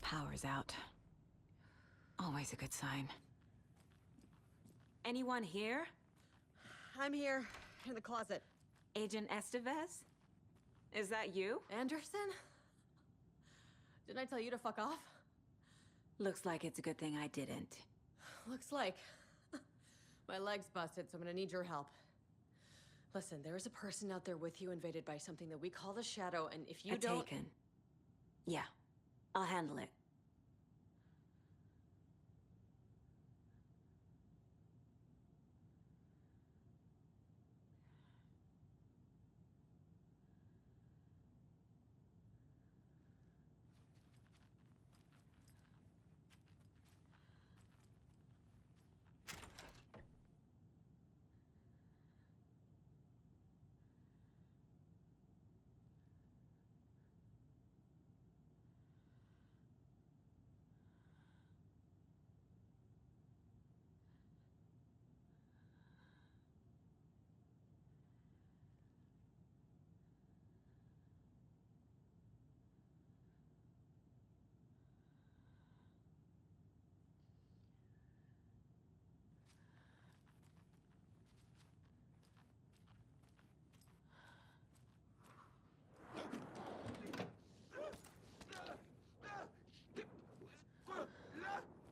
Power's out. Always a good sign. Anyone here? I'm here, in the closet. Agent Estevez? Is that you? Anderson? Didn't I tell you to fuck off? Looks like it's a good thing I didn't. Looks like. My leg's busted, so I'm gonna need your help. Listen, there is a person out there with you invaded by something that we call the Shadow, and if you don't... Taken. Yeah, I'll handle it.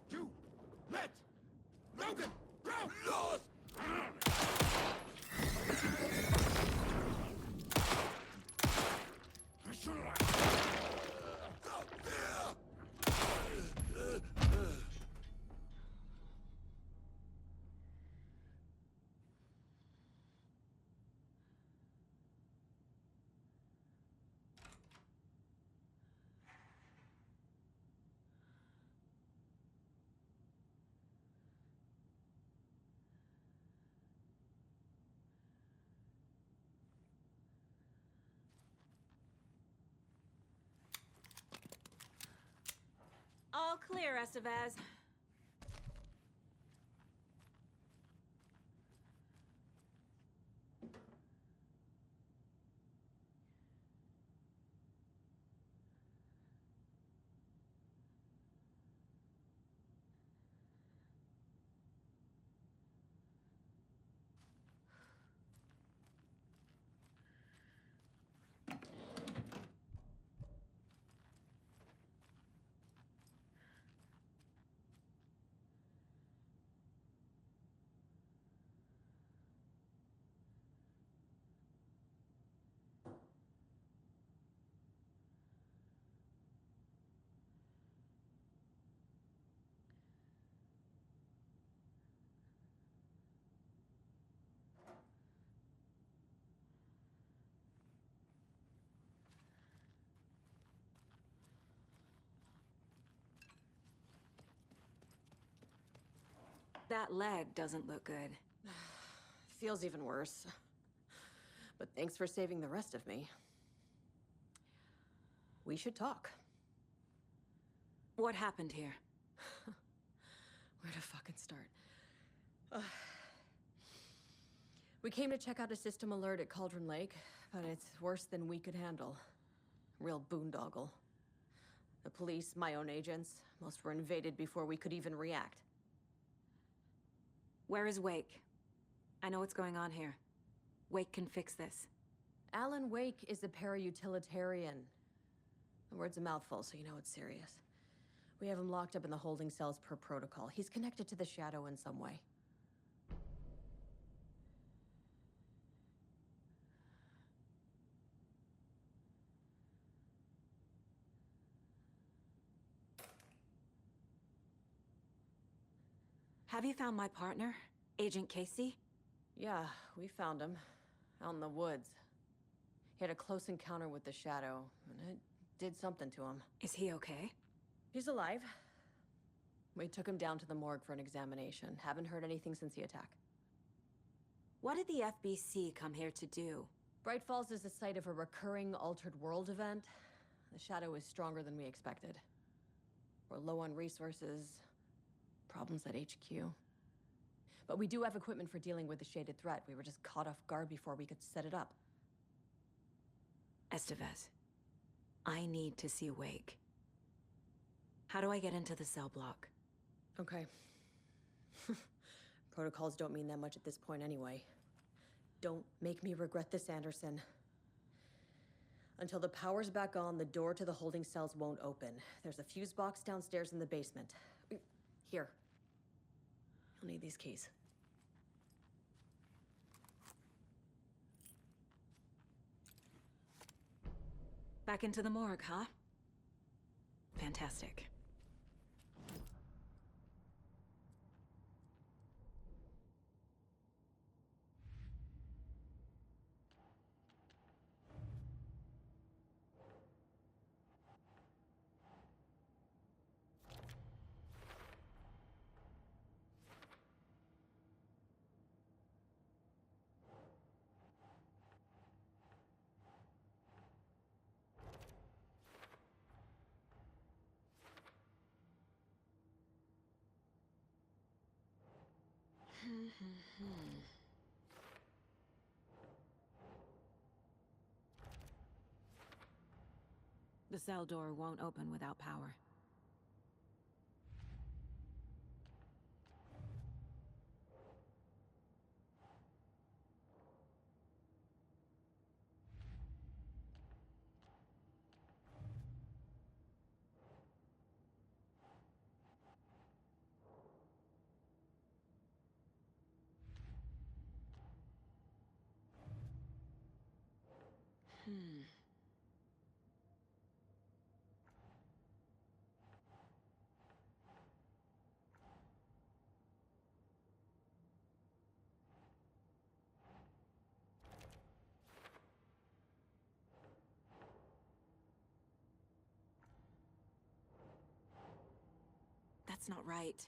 You let Logan go! Lost! All clear, Estevez. That leg doesn't look good. Feels even worse. But thanks for saving the rest of me. We should talk. What happened here? Where to fucking start? We came to check out a system alert at Cauldron Lake, but it's worse than we could handle. Real boondoggle. The police, my own agents, most were invaded before we could even react. Where is Wake? I know what's going on here. Wake can fix this. Alan Wake is a para-utilitarian. The word's a mouthful, so you know it's serious. We have him locked up in the holding cells per protocol. He's connected to the Shadow in some way. Have you found my partner, Agent Casey? Yeah, we found him. Out in the woods. He had a close encounter with the Shadow, and it did something to him. Is he okay? He's alive. We took him down to the morgue for an examination. Haven't heard anything since the attack. What did the FBC come here to do? Bright Falls is the site of a recurring Altered World event. The Shadow is stronger than we expected. We're low on resources, problems at HQ. But we do have equipment for dealing with the shaded threat. We were just caught off guard before we could set it up. Estevez, I need to see Wake. How do I get into the cell block? Okay. Protocols don't mean that much at this point anyway. Don't make me regret this, Anderson. Until the power's back on, the door to the holding cells won't open. There's a fuse box downstairs in the basement. Here. You'll need these keys. Back into the morgue, huh? Fantastic. The cell door won't open without power. That's not right.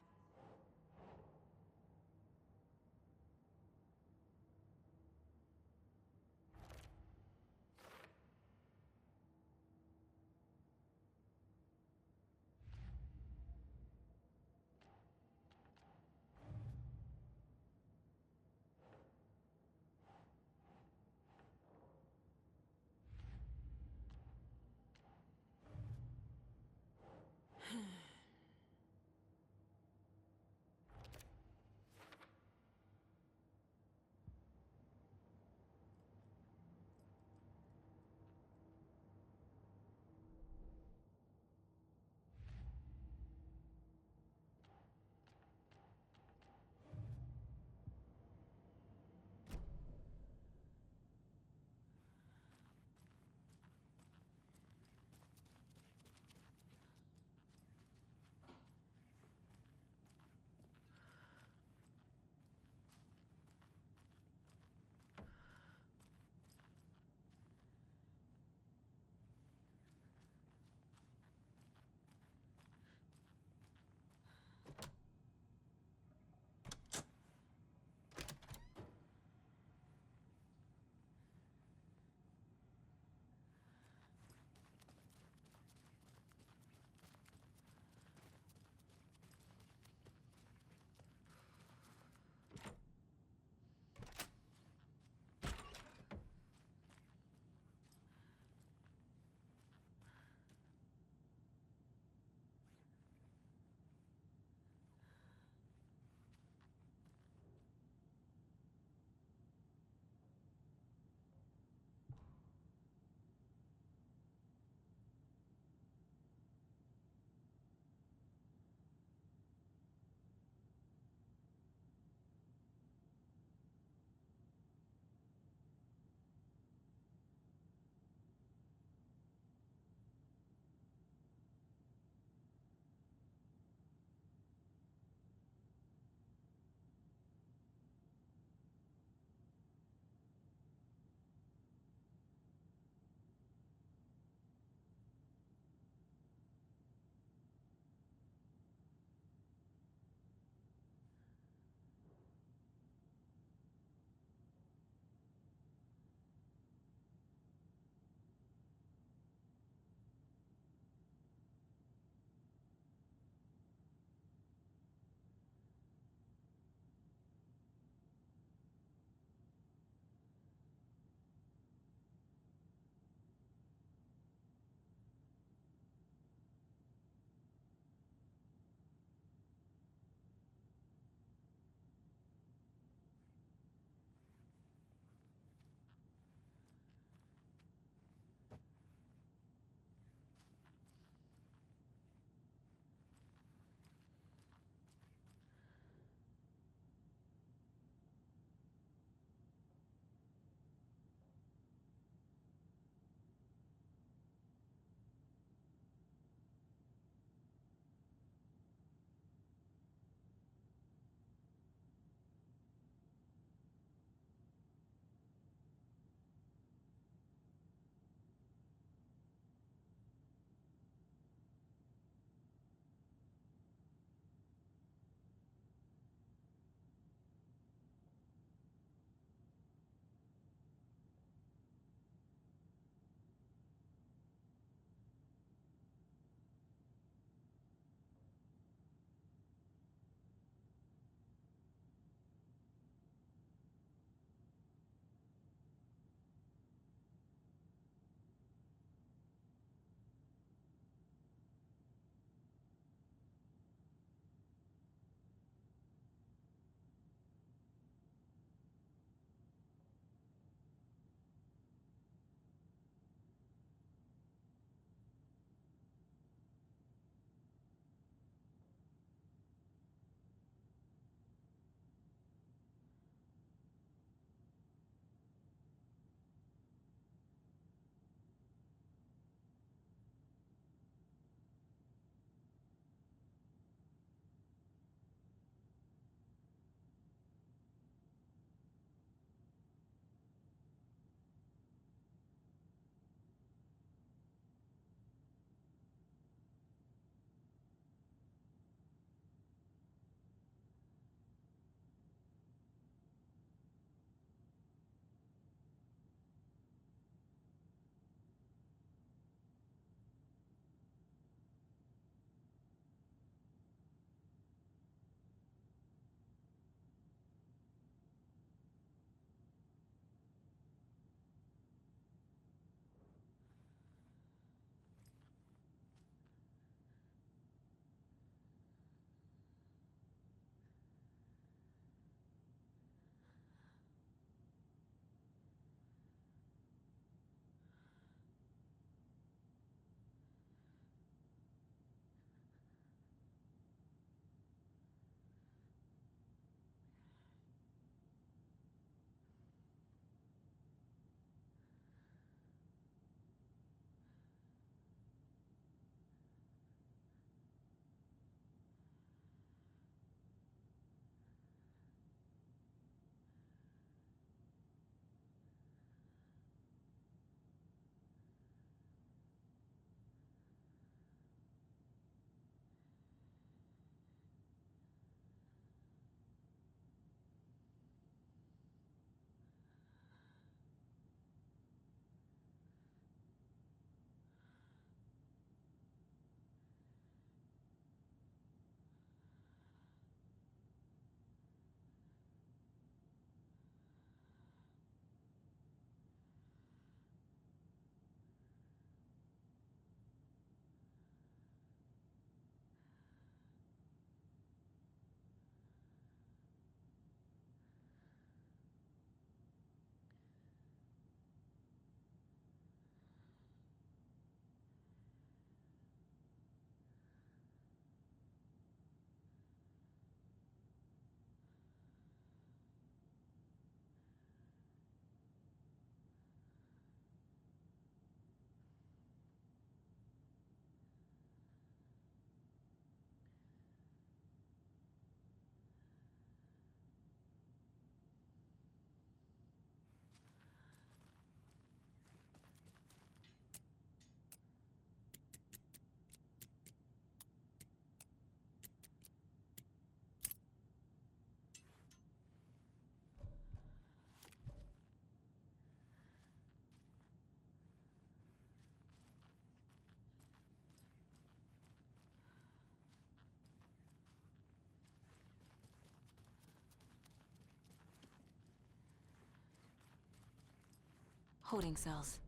Holding cells.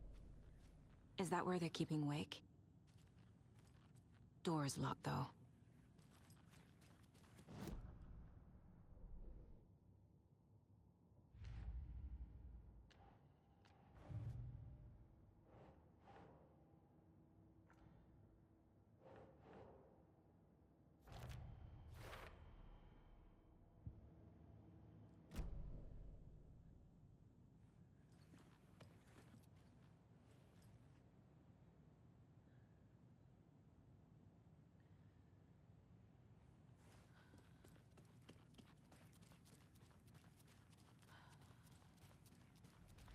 Is that where they're keeping Wake? Door's locked, though.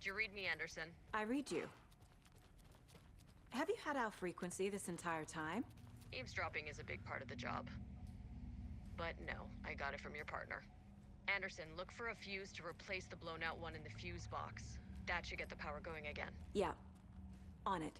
Did you read me, Anderson? I read you. Have you had our frequency this entire time? Eavesdropping is a big part of the job. But no, I got it from your partner. Anderson, look for a fuse to replace the blown out one in the fuse box. That should get the power going again. Yeah. On it.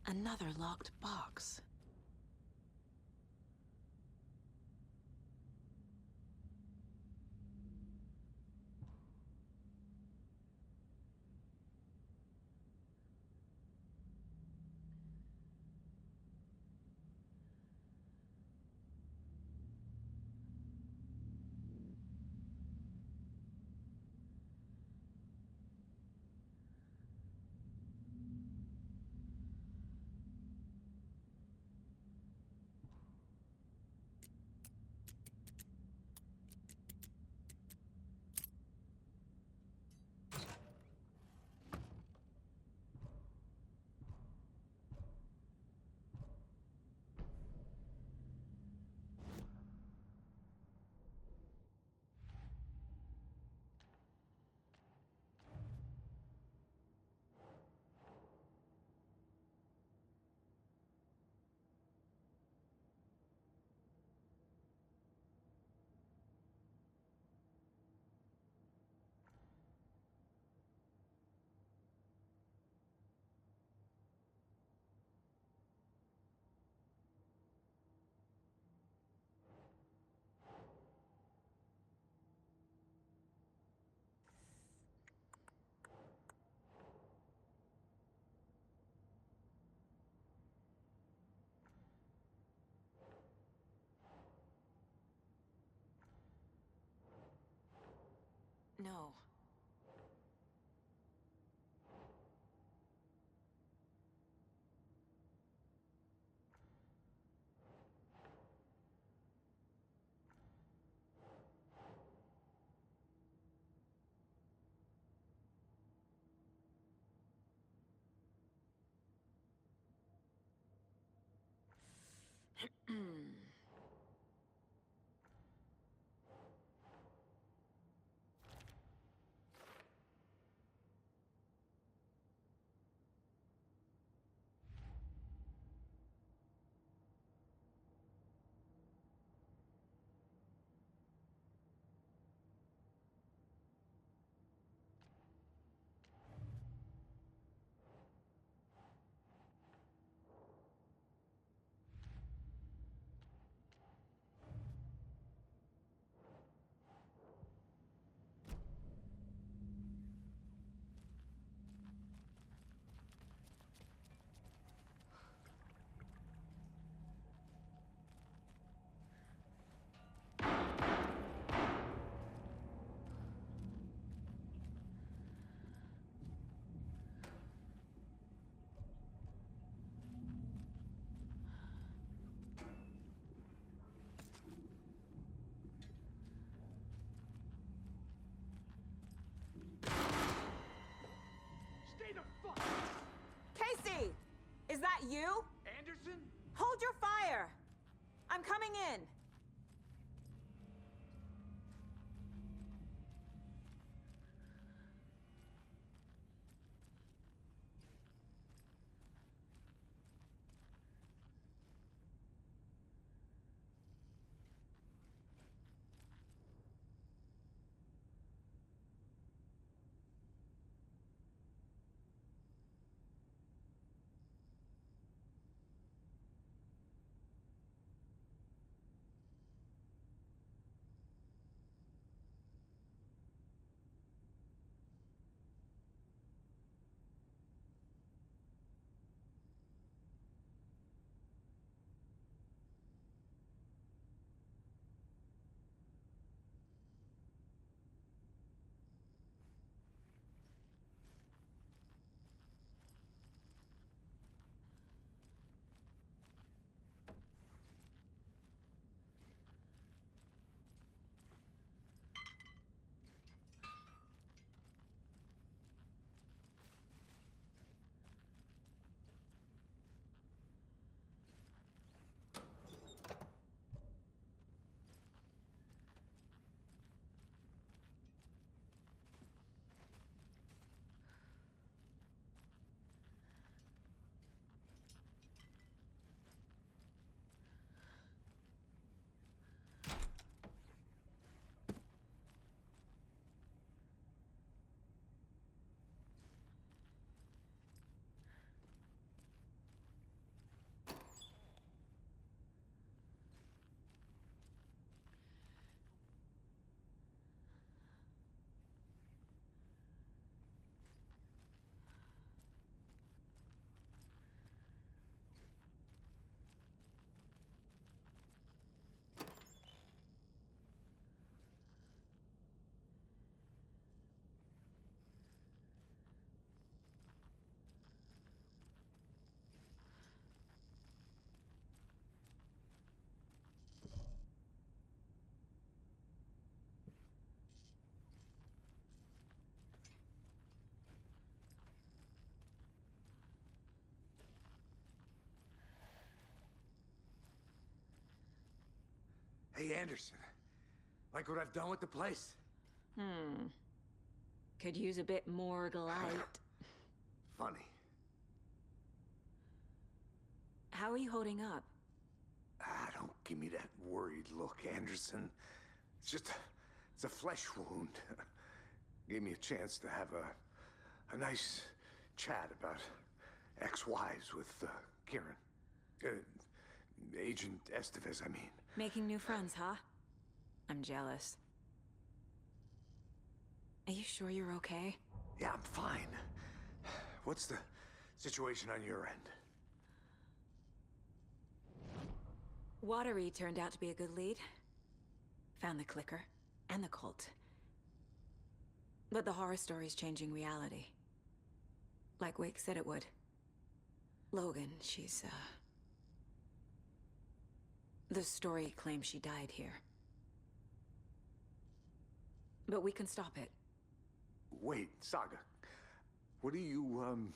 Another locked box. No. you? Anderson? Hold your fire! I'm coming in! Hey, Anderson. Like what I've done with the place? Could use a bit more light. Funny. How are you holding up? Don't give me that worried look, Anderson. It's a flesh wound. Gave me a chance to have a nice chat about ex-wives with Kieran. Agent Estevez, I mean. Making new friends, huh? I'm jealous. Are you sure you're okay? Yeah, I'm fine. What's the situation on your end? Watery turned out to be a good lead. Found the clicker and the cult. But the horror story's changing reality. Like Wake said it would. Logan, she's, the story claims she died here. But we can stop it. Wait, Saga. What do you,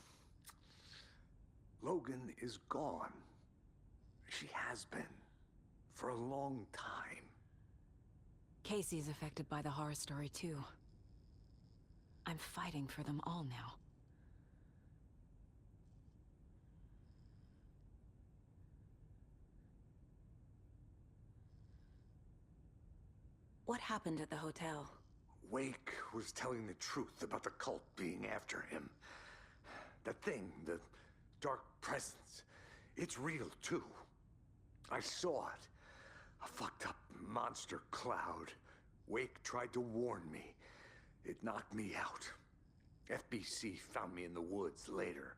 Logan is gone. She has been. For a long time. Casey's affected by the horror story, too. I'm fighting for them all now. What happened at the hotel? Wake was telling the truth about the cult being after him. The thing, the dark presence, it's real too. I saw it. A fucked up monster cloud. Wake tried to warn me. It knocked me out. FBC found me in the woods later.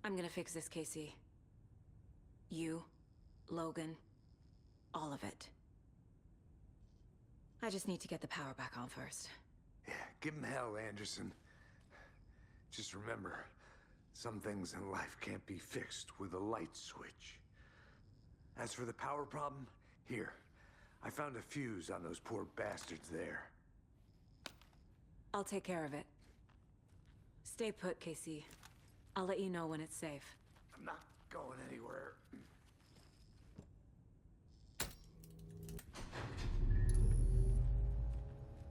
I'm gonna fix this, Casey. You, Logan, all of it. I just need to get the power back on first. Yeah, give him hell, Anderson. Just remember, some things in life can't be fixed with a light switch. As for the power problem, here. I found a fuse on those poor bastards there. I'll take care of it. Stay put, Casey. I'll let you know when it's safe. I'm not going anywhere.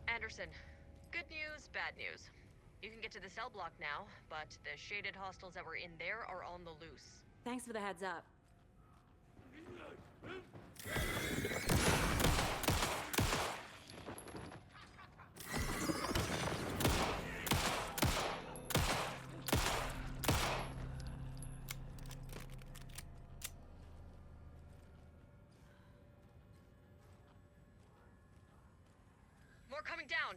Anderson, good news, bad news. You can get to the cell block now, but the shaded hostiles that were in there are on the loose. Thanks for the heads up. More coming down.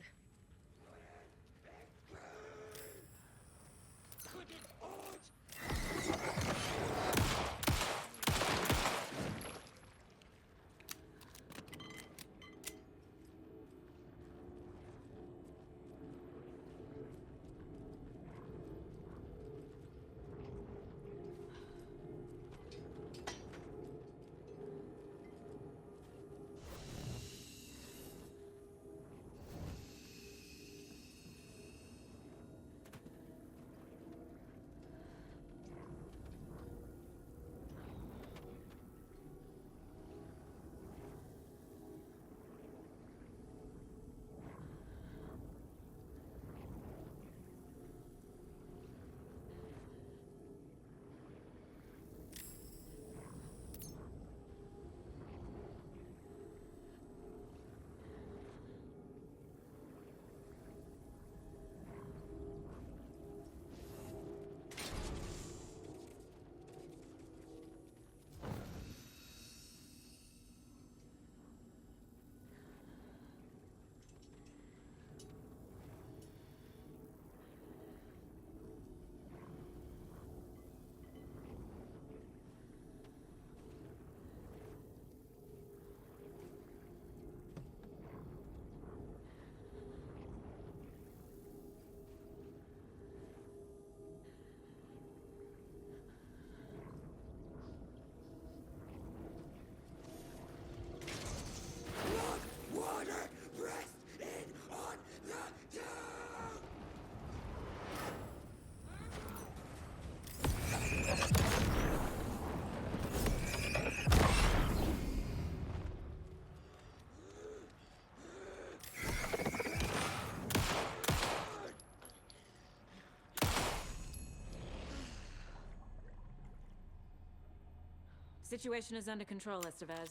Situation is under control, Estevez.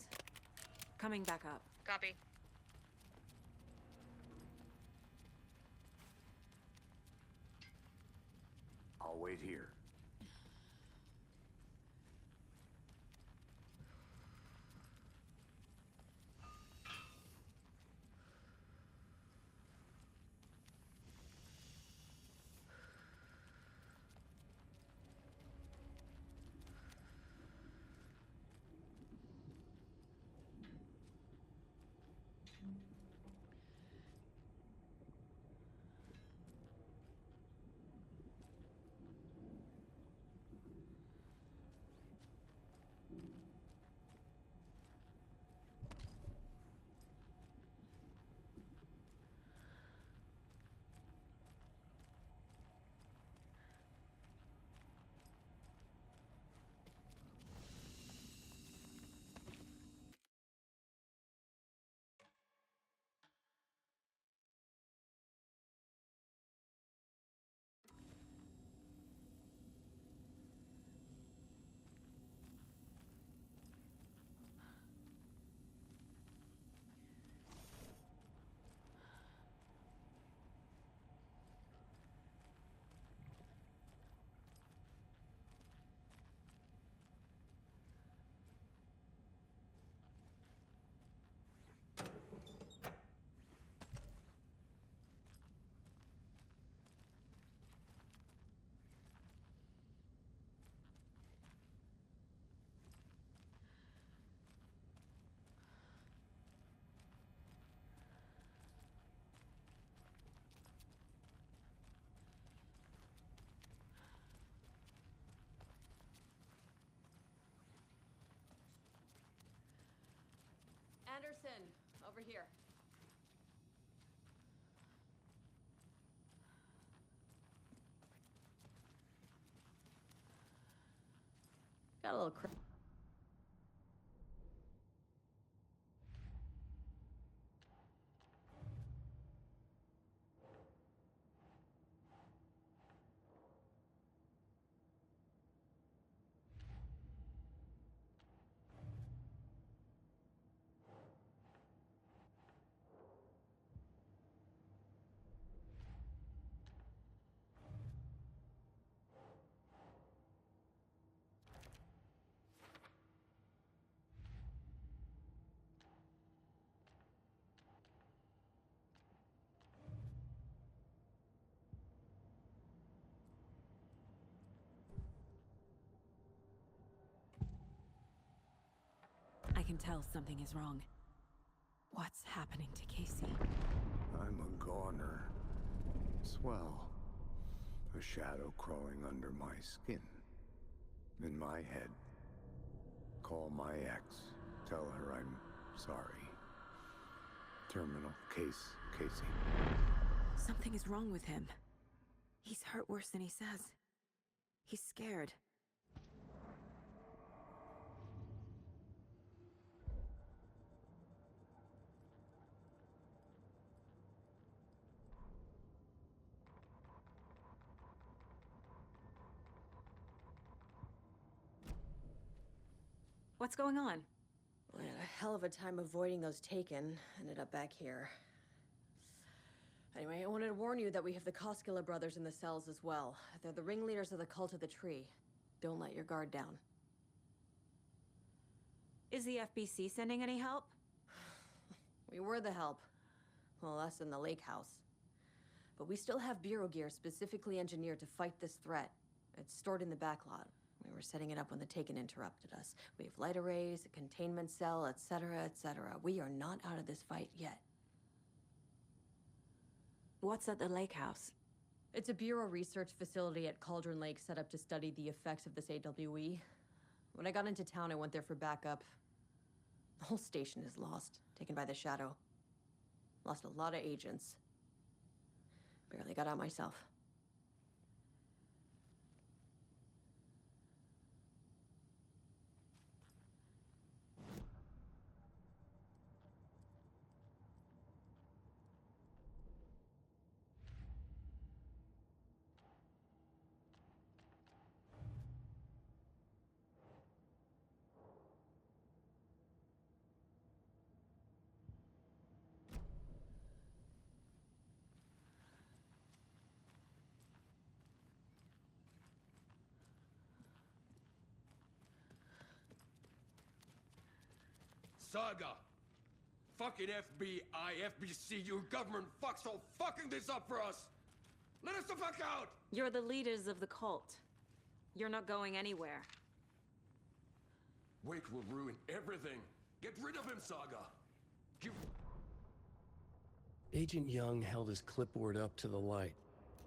Coming back up. Copy. I'll wait here. Anderson, over here. got a little I can tell something is wrong. What's happening to Casey? I'm a goner. Swell. A shadow crawling under my skin. In my head. Call my ex. Tell her I'm sorry. Terminal case, Casey. Something is wrong with him. He's hurt worse than he says. He's scared. What's going on? We had a hell of a time avoiding those taken. Ended up back here. Anyway, I wanted to warn you that we have the Koskela brothers in the cells as well. They're the ringleaders of the Cult of the Tree. Don't let your guard down. Is the FBC sending any help? We were the help. Well, us and the lake house. But we still have Bureau gear specifically engineered to fight this threat. It's stored in the backlot. We were setting it up when the Taken interrupted us. We have light arrays, a containment cell, etc., etc. We are not out of this fight yet. What's at the lake house? It's a Bureau research facility at Cauldron Lake set up to study the effects of this AWE. When I got into town, I went there for backup. The whole station is lost, taken by the Shadow. Lost a lot of agents. Barely got out myself. Saga! Fucking FBI, FBC, you government fucks all fucking this up for us! Let us the fuck out! You're the leaders of the cult. You're not going anywhere. Wake will ruin everything. Get rid of him, Saga! You... Agent Young held his clipboard up to the light.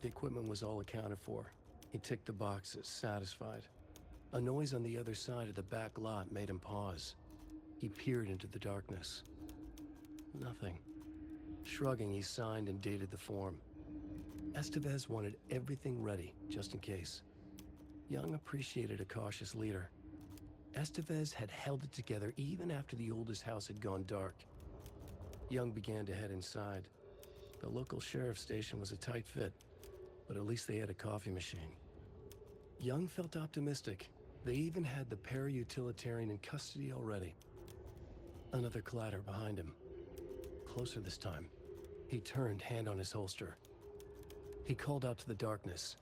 The equipment was all accounted for. He ticked the boxes, satisfied. A noise on the other side of the back lot made him pause. He peered into the darkness. Nothing. Shrugging, he signed and dated the form. Estevez wanted everything ready, just in case. Young appreciated a cautious leader. Estevez had held it together even after the oldest house had gone dark. Young began to head inside. The local sheriff's station was a tight fit, but at least they had a coffee machine. Young felt optimistic. They even had the para-utilitarian in custody already. Another clatter behind him. Closer this time. He turned, hand on his holster. He called out to the darkness.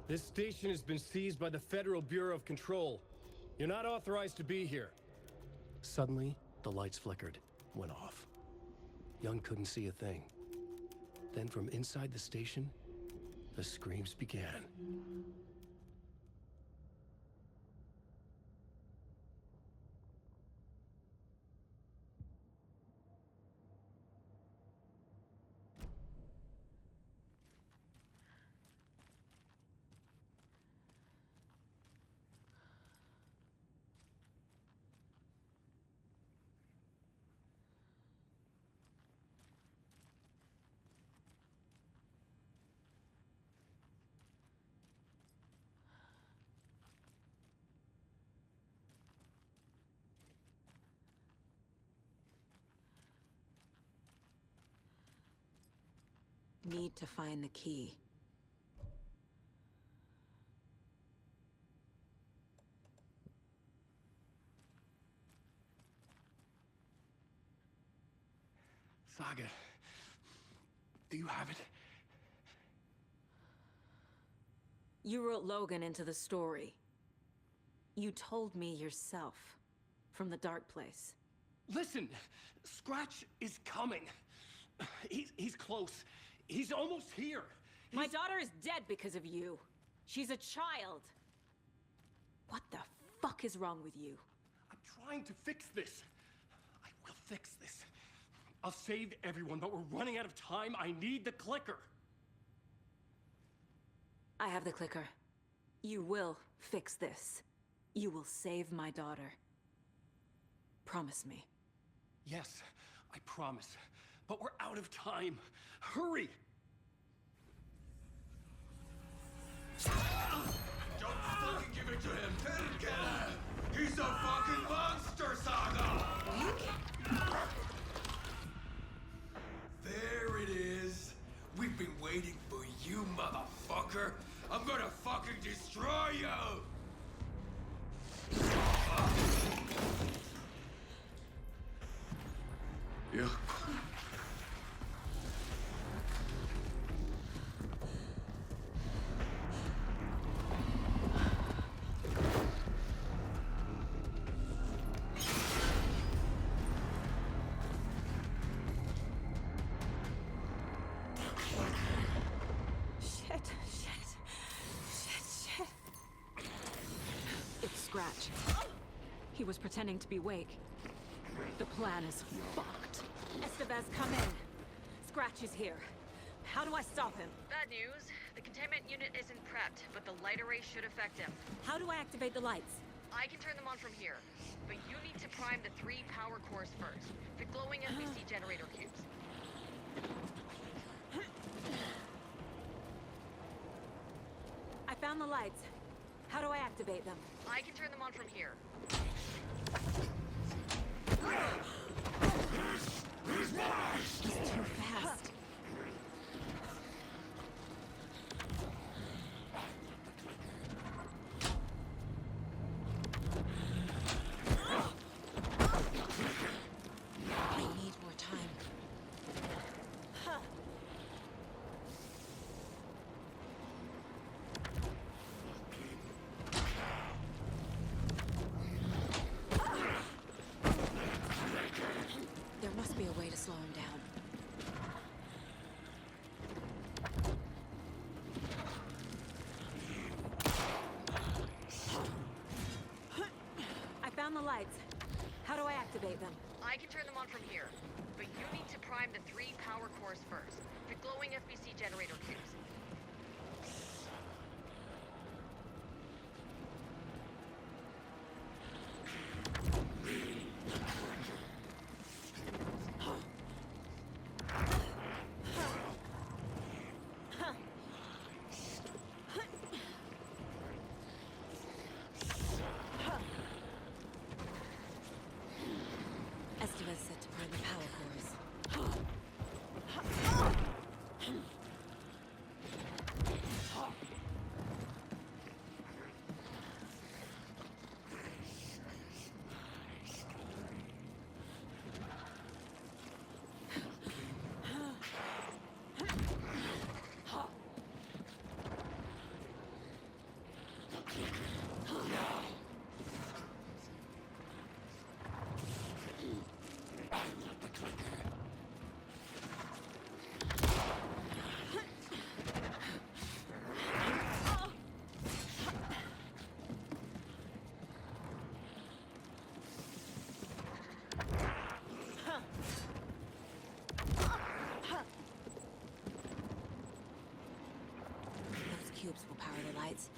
This station has been seized by the Federal Bureau of Control. You're not authorized to be here. Suddenly, the lights flickered, went off. Young couldn't see a thing. Then from inside the station, the screams began. need to find the key. Saga, do you have it? You wrote Logan into the story. You told me yourself. From the dark place. Listen, Scratch is coming. He's close. He's almost here. My daughter is dead because of you. She's a child. What the fuck is wrong with you? I'm trying to fix this. I will fix this. I'll save everyone, but we're running out of time. I need the clicker. I have the clicker. You will fix this. You will save my daughter. Promise me. Yes, I promise. But we're out of time. Hurry! Don't fucking give it to him! Perkele! He's a fucking monster, Saga! There it is. We've been waiting for you, motherfucker. I'm gonna fucking destroy you! Yeah. Shit. It's Scratch. He was pretending to be Wake. The plan is fucked. Estevez, come in. Scratch is here. How do I stop him? Bad news. The containment unit isn't prepped, but the light array should affect him. How do I activate the lights? I can turn them on from here, but you need to prime the 3 power cores first. The glowing NPC generator cubes. I found the lights. How do I activate them? I can turn them on from here. He's too fast. I need more time. There must be a way to slow him down. I found the lights. How do I activate them? I can turn them on from here, but you need to prime the 3 power cores first. The glowing FBC generator cubes. Estevez said to prime the power cores. Those cubes will power the lights.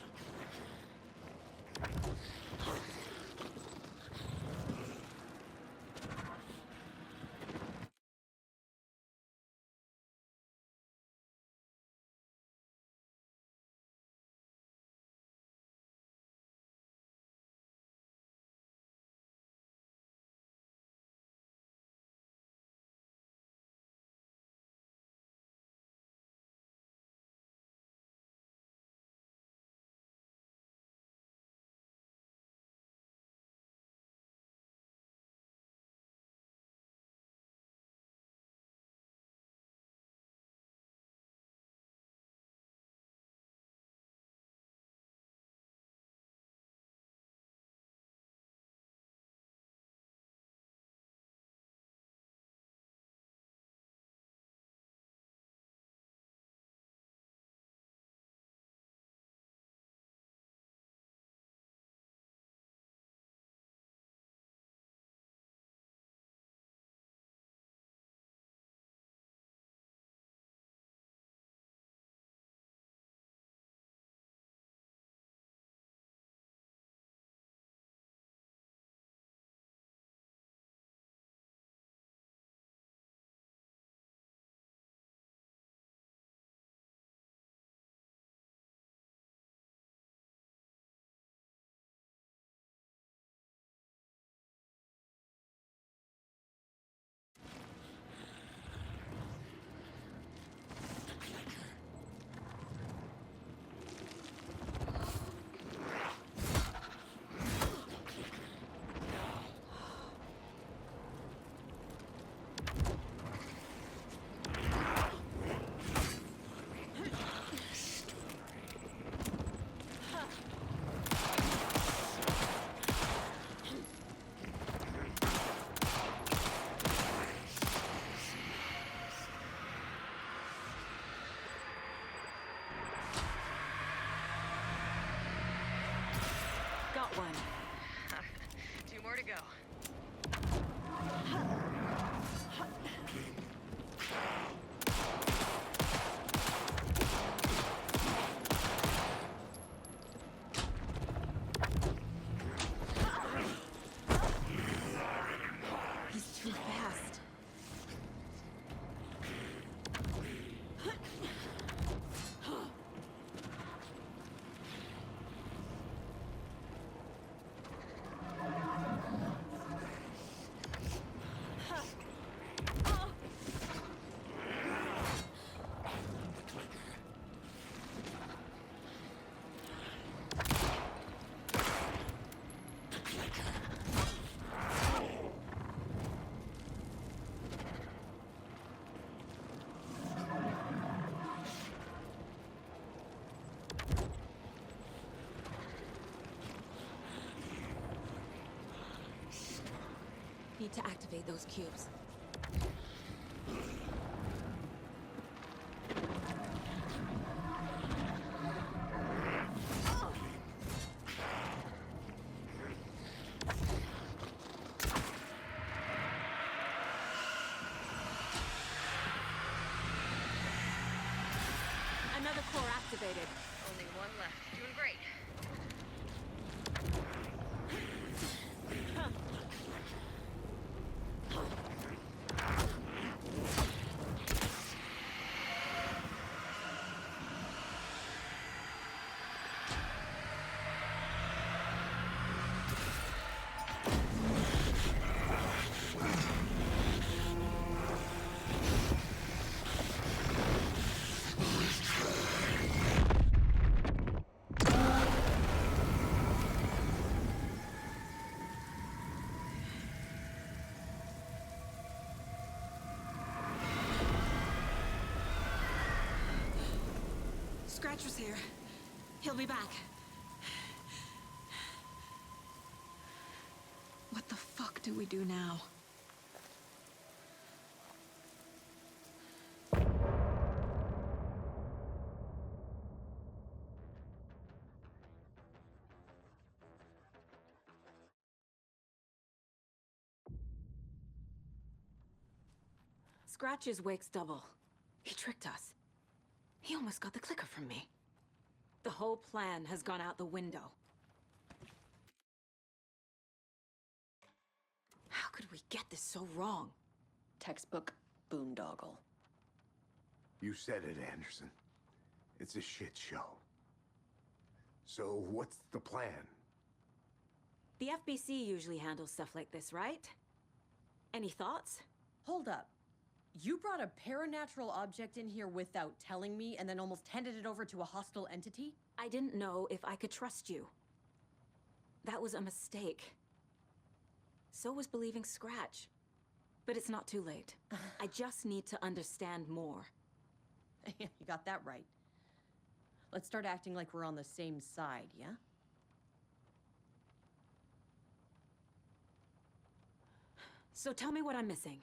One. 2 more to go. He's too fast. Need to activate those cubes. Another core activated. Only 1 left. Doing great. Scratcher's here. He'll be back. What the fuck do we do now? Scratch is Wake's double. He tricked us. He almost got the clicker from me. The whole plan has gone out the window. How could we get this so wrong? Textbook boondoggle. You said it, Anderson. It's a shit show. So what's the plan? The FBC usually handles stuff like this, right? Any thoughts? Hold up. You brought a paranatural object in here without telling me and then almost handed it over to a hostile entity? I didn't know if I could trust you. That was a mistake. So was believing Scratch. But it's not too late. I just need to understand more. You got that right. Let's start acting like we're on the same side, yeah? So tell me what I'm missing.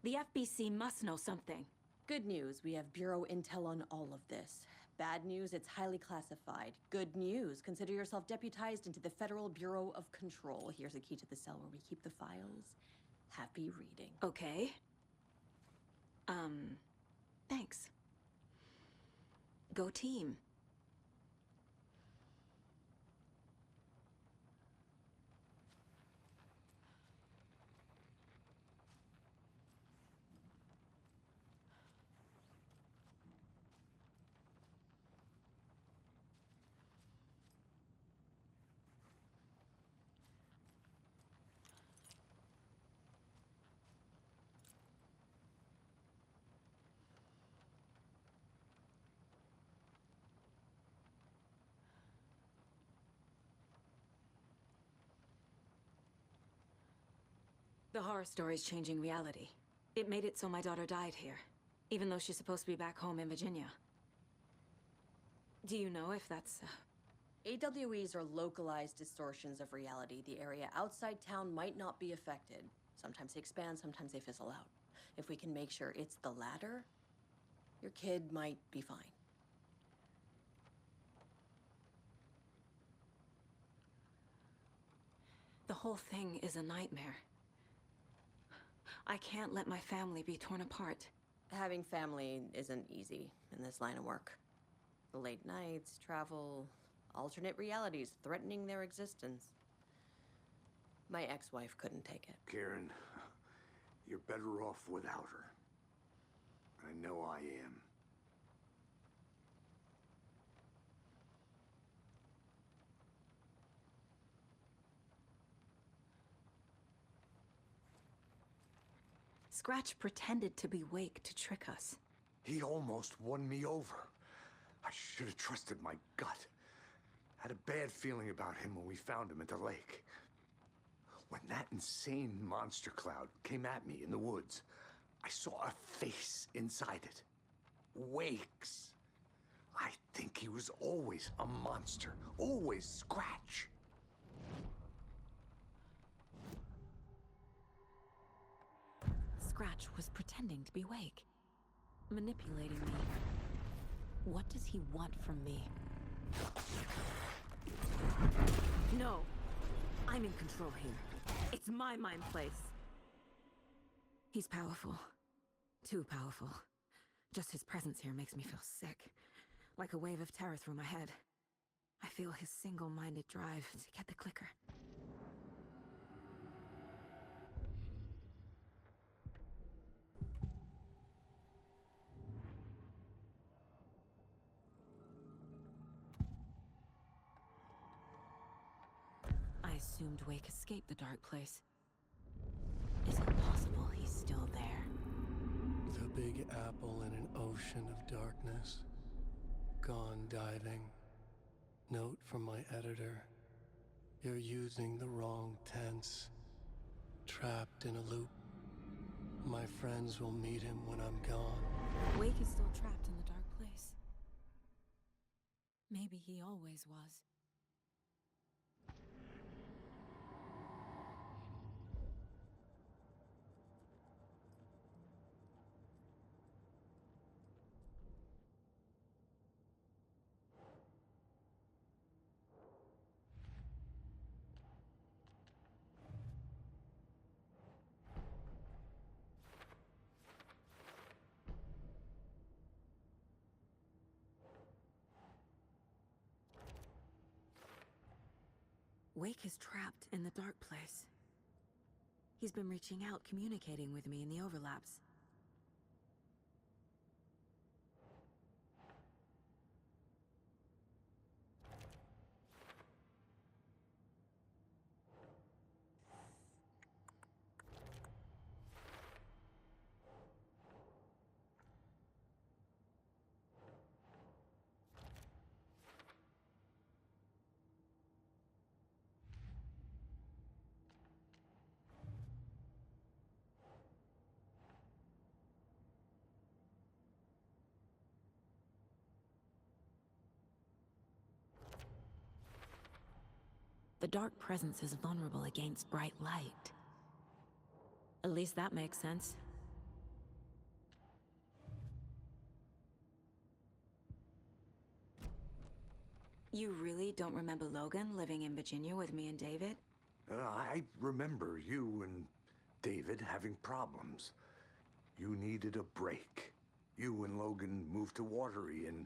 The FBC must know something. Good news, we have Bureau intel on all of this. Bad news, it's highly classified. Good news, consider yourself deputized into the Federal Bureau of Control. Here's a key to the cell where we keep the files. Happy reading. Okay. Thanks. Go team. The horror story's changing reality. It made it so my daughter died here, even though she's supposed to be back home in Virginia. Do you know if that's... AWEs are localized distortions of reality. The area outside town might not be affected. Sometimes they expand, sometimes they fizzle out. If we can make sure it's the latter, your kid might be fine. whole thing is a nightmare. I can't let my family be torn apart. Having family isn't easy in this line of work. The late nights, travel, alternate realities threatening their existence. My ex-wife couldn't take it. Karen, you're better off without her. I know I am. Scratch pretended to be Wake to trick us. He almost won me over. I should have trusted my gut. Had a bad feeling about him when we found him at the lake. When that insane monster cloud came at me in the woods, I saw a face inside it. Wake's. I think he was always a monster. Always Scratch. Scratch was pretending to be Wake. Manipulating me. What does he want from me? No! I'm in control here. It's my mind place. He's powerful. Too powerful. Just his presence here makes me feel sick. Like a wave of terror through my head. I feel his single-minded drive to get the clicker. I assumed Wake escaped the dark place. Is it possible he's still there? The Big Apple in an ocean of darkness. Gone diving. Note from my editor. You're using the wrong tense. Trapped in a loop. My friends will meet him when I'm gone. Wake is still trapped in the dark place. Maybe he always was. Wake is trapped in the dark place. He's been reaching out, communicating with me in the overlaps. The dark presence is vulnerable against bright light. At least that makes sense. You really don't remember Logan living in Virginia with me and David? I remember you and David having problems. You needed a break. You and Logan moved to Watery and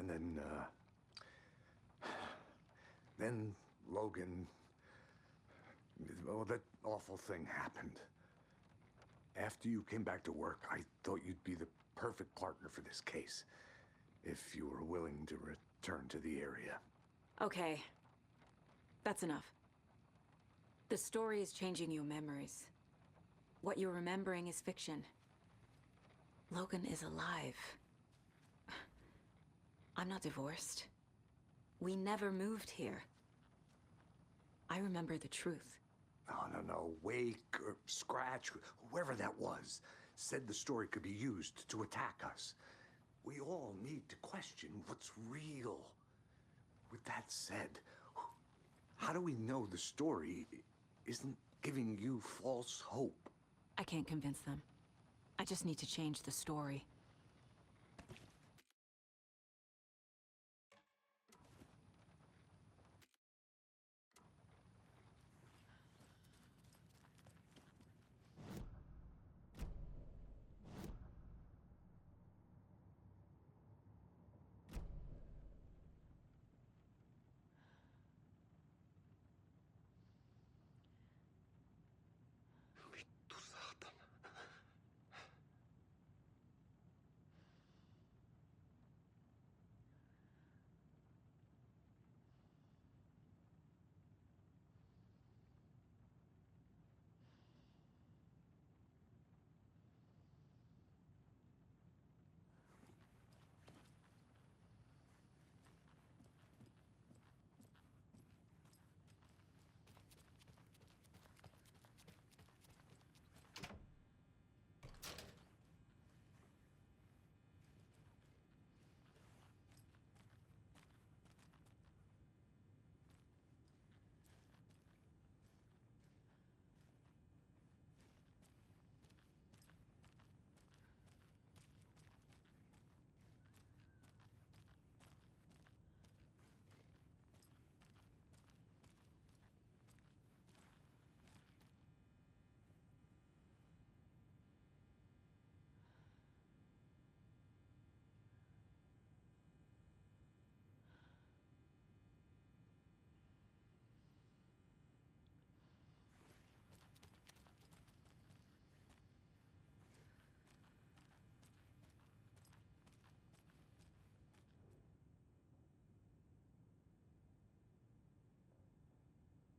then Logan, well, that awful thing happened. After you came back to work, I thought you'd be the perfect partner for this case, if you were willing to return to the area. Okay. That's enough. The story is changing your memories. What you're remembering is fiction. Logan is alive. I'm not divorced. We never moved here. I remember the truth. No. Wake or Scratch, whoever that was, said the story could be used to attack us. We all need to question what's real. With that said, how do we know the story isn't giving you false hope? I can't convince them. I just need to change the story.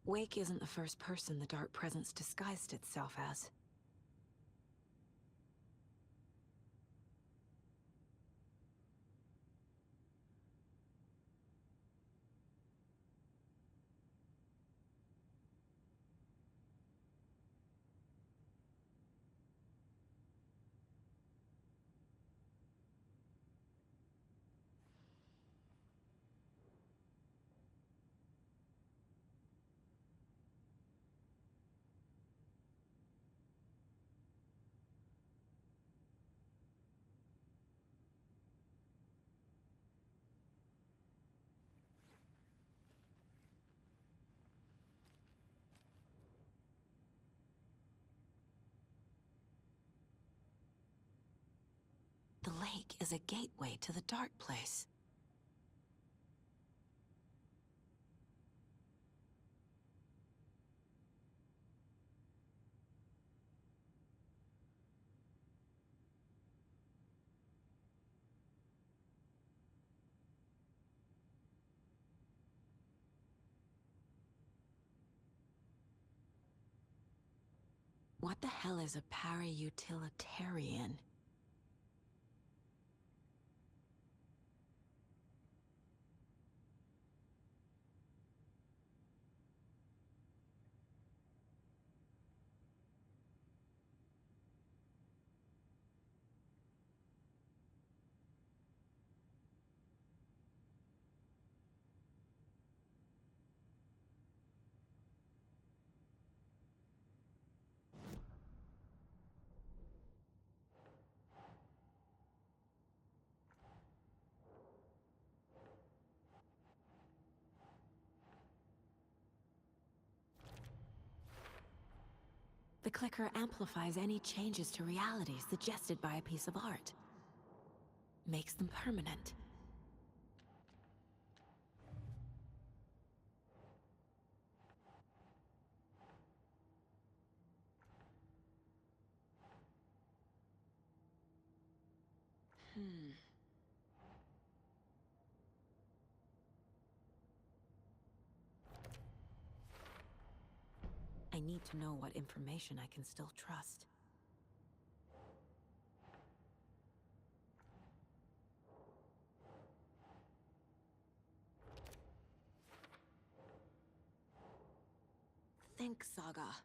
Wake isn't the first person the Dark Presence disguised itself as. The lake is a gateway to the Dark Place. What the hell is a para-utilitarian? The clicker amplifies any changes to reality suggested by a piece of art. Makes them permanent. I need to know what information I can still trust. Think, Saga.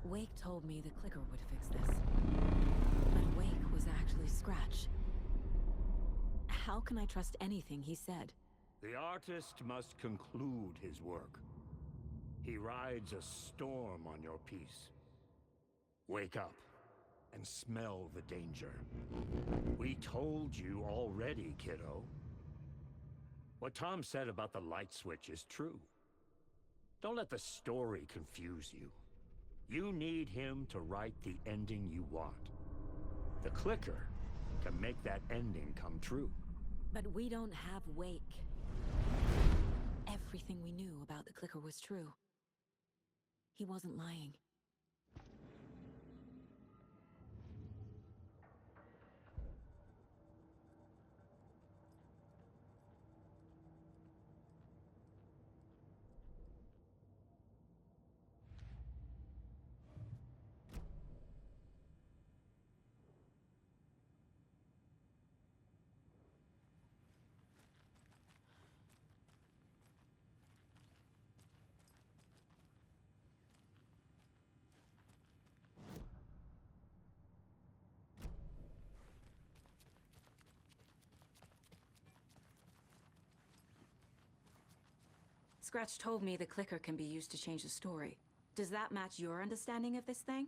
Wake told me the clicker would fix this. But Wake was actually Scratch. How can I trust anything he said? The artist must conclude his work. He rides a storm on your piece. Wake up and smell the danger. We told you already, kiddo. What Tom said about the light switch is true. Don't let the story confuse you. You need him to write the ending you want. The clicker can make that ending come true. But we don't have Wake. Everything we knew about the clicker was true. He wasn't lying. Scratch told me the clicker can be used to change the story. Does that match your understanding of this thing?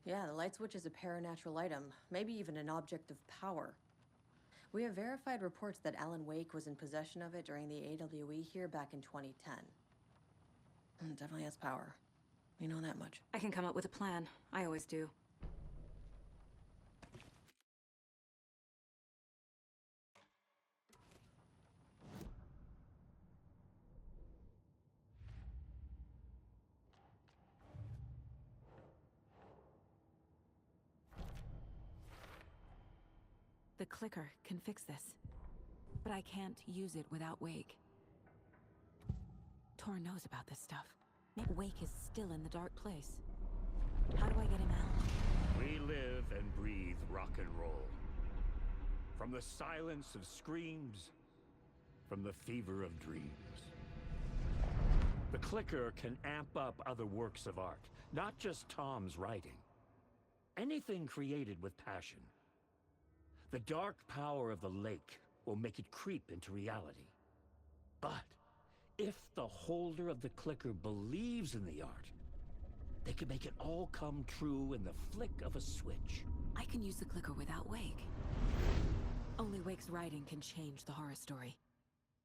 Yeah, the light switch is a paranatural item, maybe even an object of power. We have verified reports that Alan Wake was in possession of it during the AWE here back in 2010. It definitely has power. We know that much. I can come up with a plan. I always do. The clicker can fix this. But I can't use it without Wake. Tor knows about this stuff. Wake is still in the dark place. How do I get him out? We live and breathe rock and roll. From the silence of screams, from the fever of dreams. The clicker can amp up other works of art, not just Tom's writing. Anything created with passion. The dark power of the lake will make it creep into reality. But if the holder of the clicker believes in the art, they can make it all come true in the flick of a switch. I can use the clicker without Wake. Only Wake's writing can change the horror story.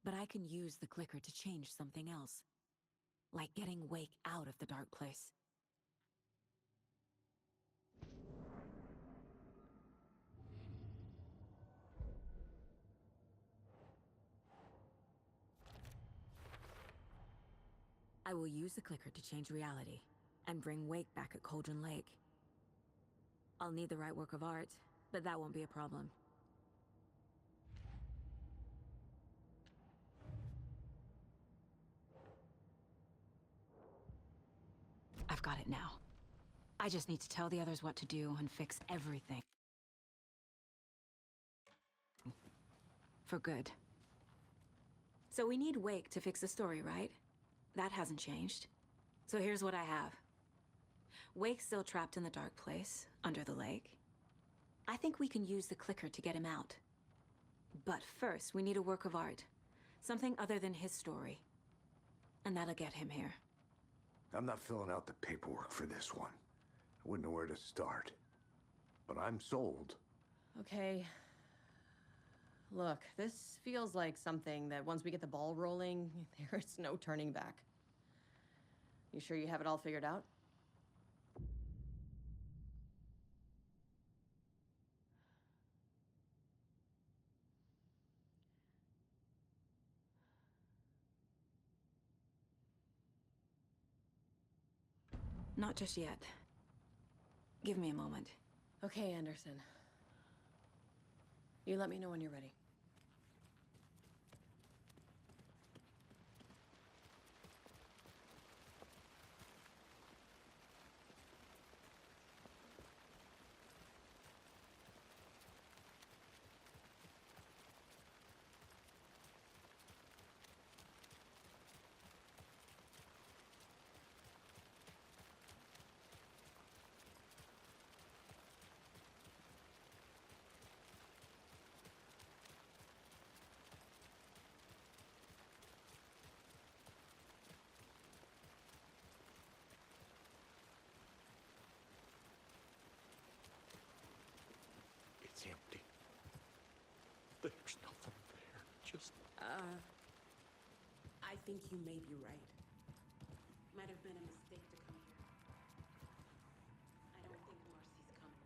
But I can use the clicker to change something else. Like getting Wake out of the dark place. I will use the clicker to change reality, and bring Wake back at Cauldron Lake. I'll need the right work of art, but that won't be a problem. I've got it now. I just need to tell the others what to do and fix everything. For good. So we need Wake to fix the story, right? That hasn't changed. So here's what I have. Wake's still trapped in the dark place, under the lake. I think we can use the clicker to get him out. But first, we need a work of art. Something other than his story. And that'll get him here. I'm not filling out the paperwork for this one. I wouldn't know where to start. But I'm sold. Okay. Look, this feels like something that once we get the ball rolling, there's no turning back. You sure you have it all figured out? Not just yet. Give me a moment. Okay, Anderson. You let me know when you're ready. It's empty. There's nothing there. Just... I think you may be right. Might have been a mistake to come here. I don't think Marcy's coming.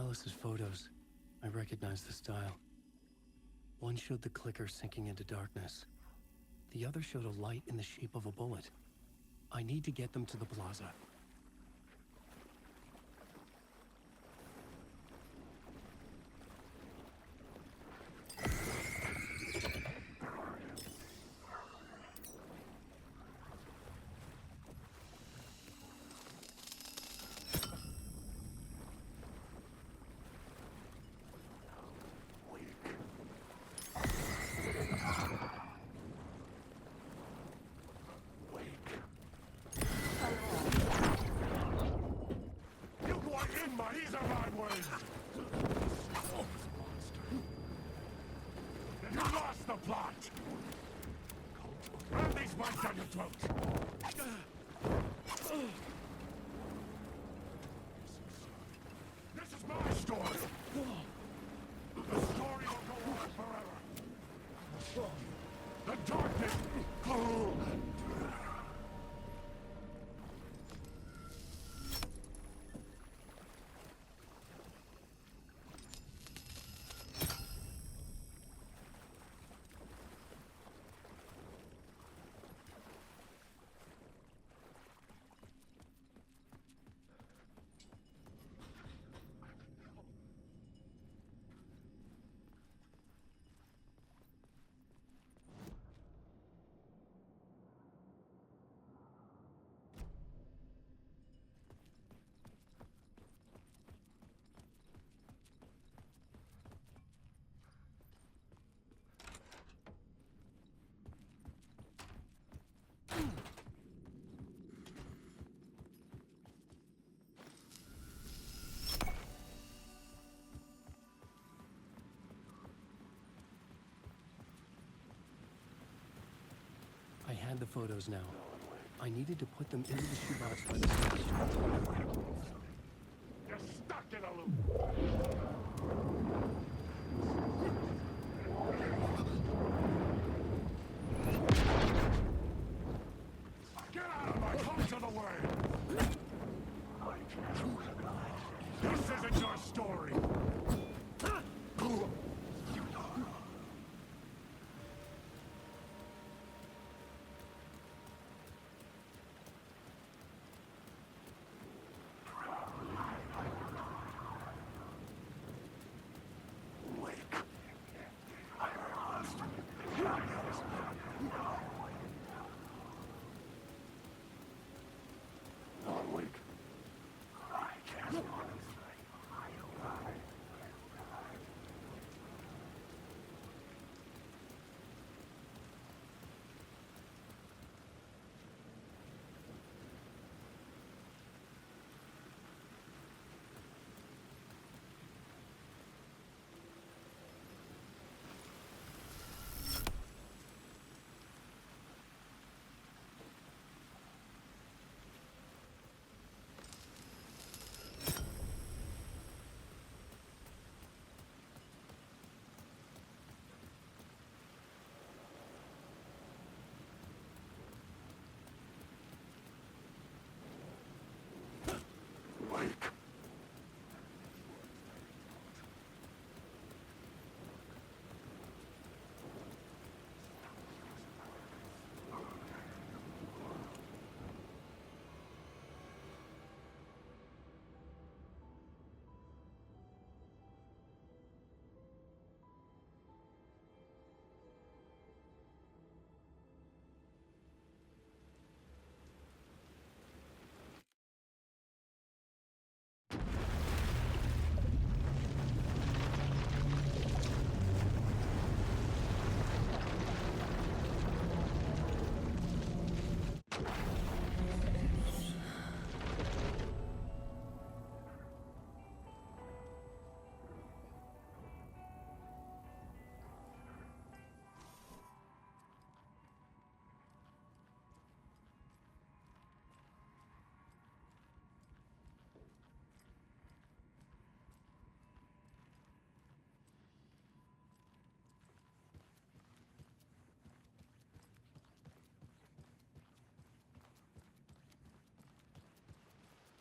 Alice's photos. I recognized the style. One showed the clicker sinking into darkness. The other showed a light in the shape of a bullet. I need to get them to the plaza. These are my words! You lost the plot! Ram these mics down your throat! This is my story! The story will go on forever! The darkness! I had the photos now. I needed to put them into the shoebox by the station. You're stuck in a loop! Get out of my close of the way! This isn't your story!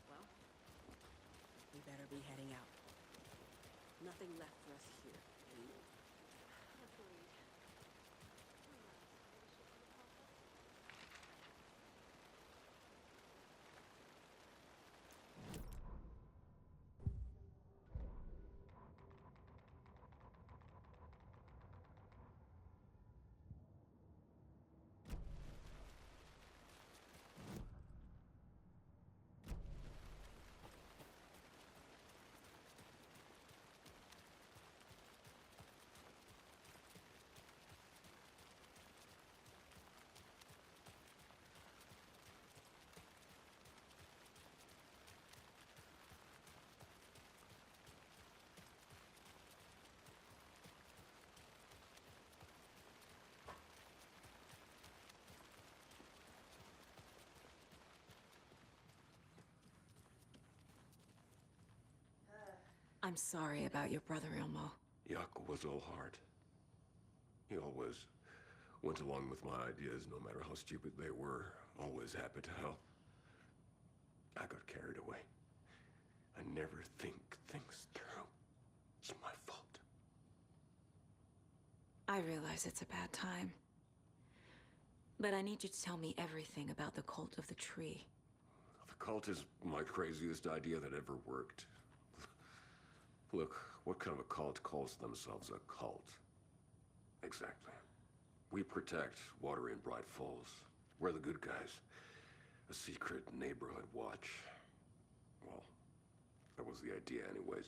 Well, we better be heading out. nothing left for us here anymore. I'm sorry about your brother, Ilmo. Jaakko was all heart. He always went along with my ideas, no matter how stupid they were. Always happy to help. I got carried away. I never think things through. It's my fault. I realize it's a bad time. But I need you to tell me everything about the Cult of the Tree. The cult is my craziest idea that ever worked. Look, what kind of a cult calls themselves a cult? Exactly. We protect Water in Bright Falls. We're the good guys. A secret neighborhood watch. Well, that was the idea anyways.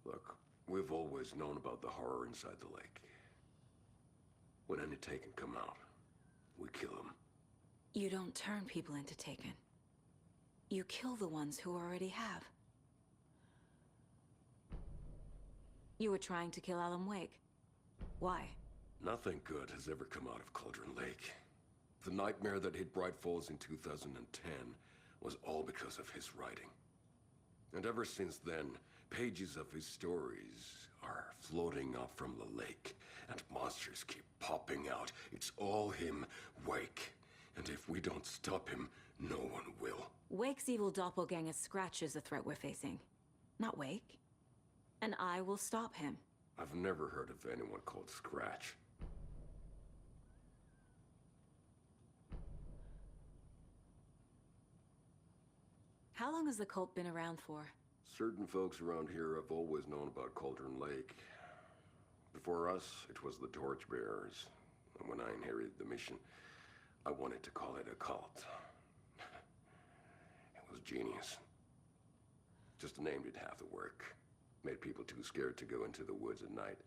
Look, we've always known about the horror inside the lake. When any Taken come out, we kill them. You don't turn people into Taken. You kill the ones who already have. You were trying to kill Alan Wake. Why? Nothing good has ever come out of Cauldron Lake. The nightmare that hit Bright Falls in 2010 was all because of his writing. And ever since then, pages of his stories are floating up from the lake, and monsters keep popping out. It's all him, Wake. And if we don't stop him, no one will. Wake's evil doppelganger Scratch is the threat we're facing, not Wake. And I will stop him. I've never heard of anyone called Scratch. How long has the cult been around for? Certain folks around here have always known about Cauldron Lake. Before us, it was the Torchbearers. And when I inherited the mission, I wanted to call it a cult. It was genius. Just a name did half the work. Made people too scared to go into the woods at night.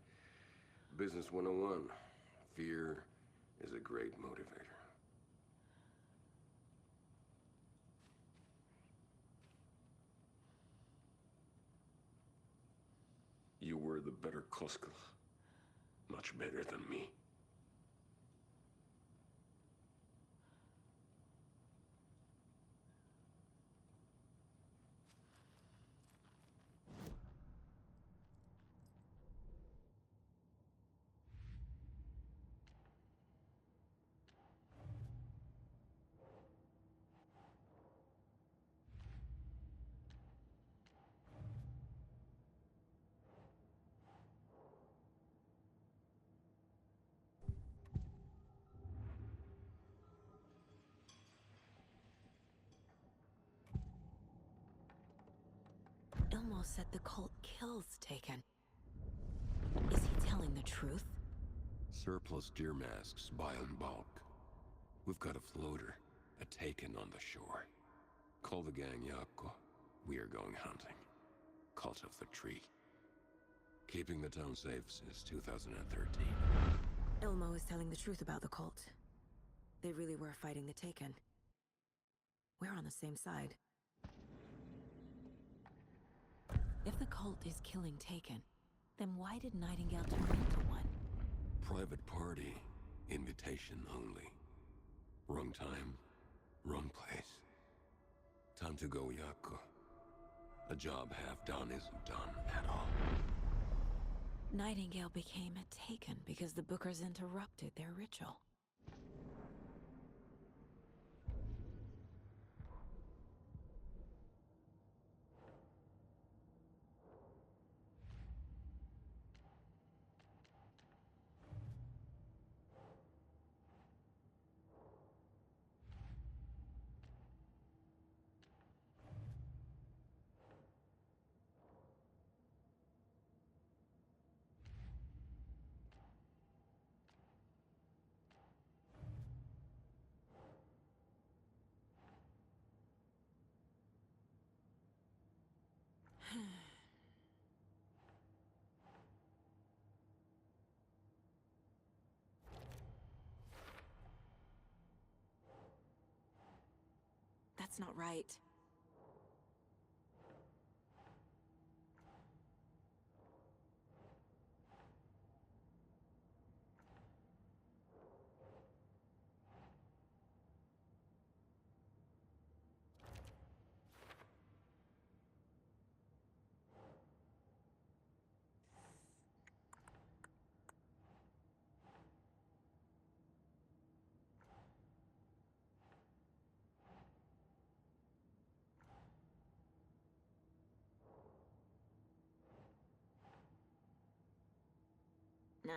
Business 101. Fear is a great motivator. You were the better Koskela. Much better than me. Ilmo said the cult kills Taken. Is he telling the truth? Surplus deer masks buy in bulk. We've got a floater, a Taken on the shore. Call the gang Jaakko. We are going hunting. Cult of the Tree. Keeping the town safe since 2013. Ilmo is telling the truth about the cult. They really were fighting the Taken. We're on the same side. If the cult is killing Taken, then why did Nightingale turn into one? Private party. Invitation only. Wrong time, wrong place. Time to go, Jaakko. A job half done isn't done at all. Nightingale became a Taken because the Bookers interrupted their ritual. That's not right. Nah.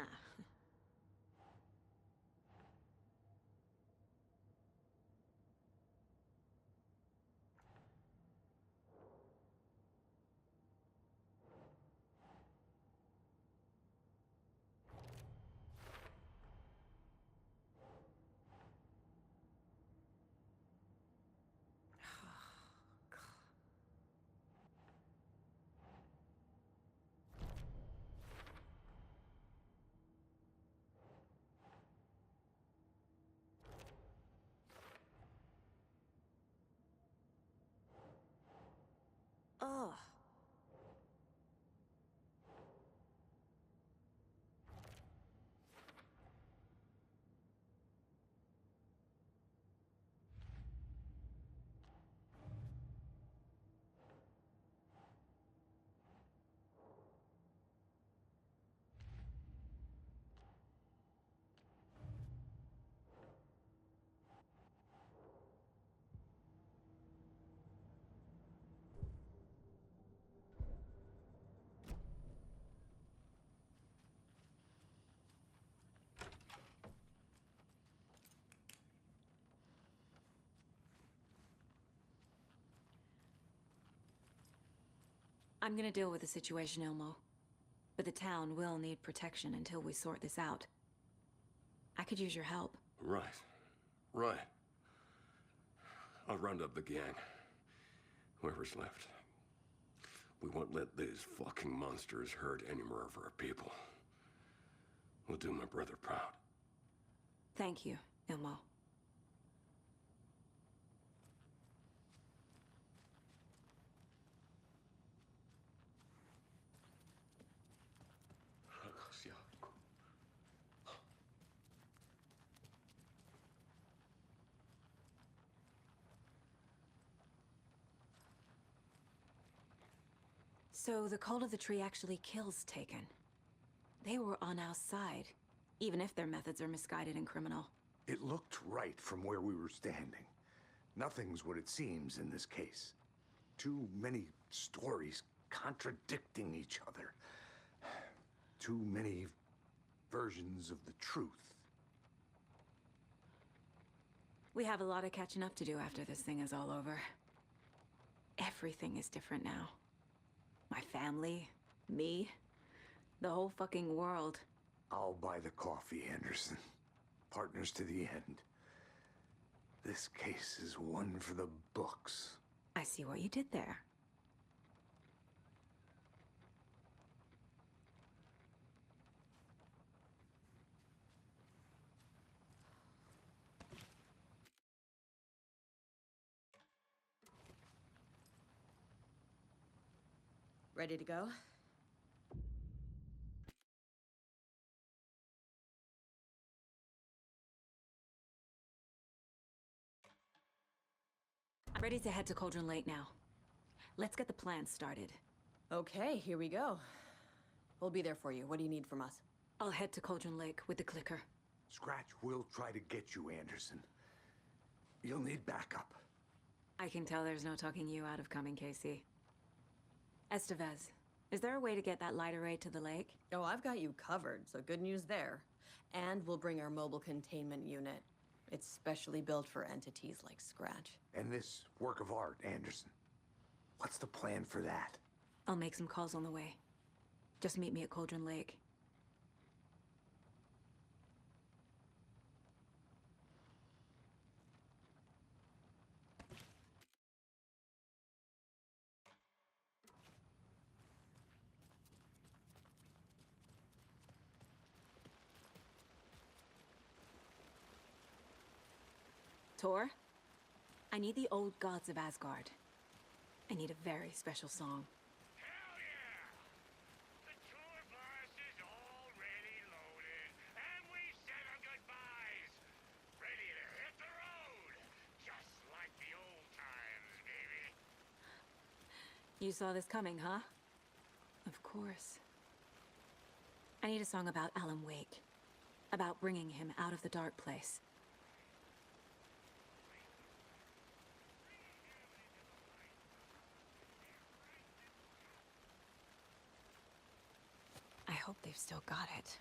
Ugh. I'm gonna deal with the situation, Ilmo. But the town will need protection until we sort this out. I could use your help. Right. Right. I'll round up the gang. Whoever's left. We won't let these fucking monsters hurt any more of our people. We'll do my brother proud. Thank you, Ilmo. So the Cult of the Tree actually kills Taken. They were on our side, even if their methods are misguided and criminal. It looked right from where we were standing. Nothing's what it seems in this case. Too many stories contradicting each other. Too many versions of the truth. We have a lot of catching up to do after this thing is all over. Everything is different now. My family, me, the whole fucking world. I'll buy the coffee, Anderson. Partners to the end. This case is one for the books. I see what you did there. Ready to go? I'm ready to head to Cauldron Lake now. Let's get the plan started. Okay, here we go. We'll be there for you. What do you need from us? I'll head to Cauldron Lake with the clicker. Scratch will try to get you, Anderson. You'll need backup. I can tell there's no talking you out of coming, Casey. Estevez, is there a way to get that light array to the lake? Oh, I've got you covered, so good news there. And we'll bring our mobile containment unit. It's specially built for entities like Scratch. And this work of art, Anderson. What's the plan for that? I'll make some calls on the way. Just meet me at Cauldron Lake. Tor, I need the old gods of Asgard. I need a very special song. Hell yeah! The tour bus is already loaded, and we said our goodbyes. Ready to hit the road, just like the old times, baby. You saw this coming, huh? Of course. I need a song about Alan Wake. About bringing him out of the dark place. I hope they've still got it.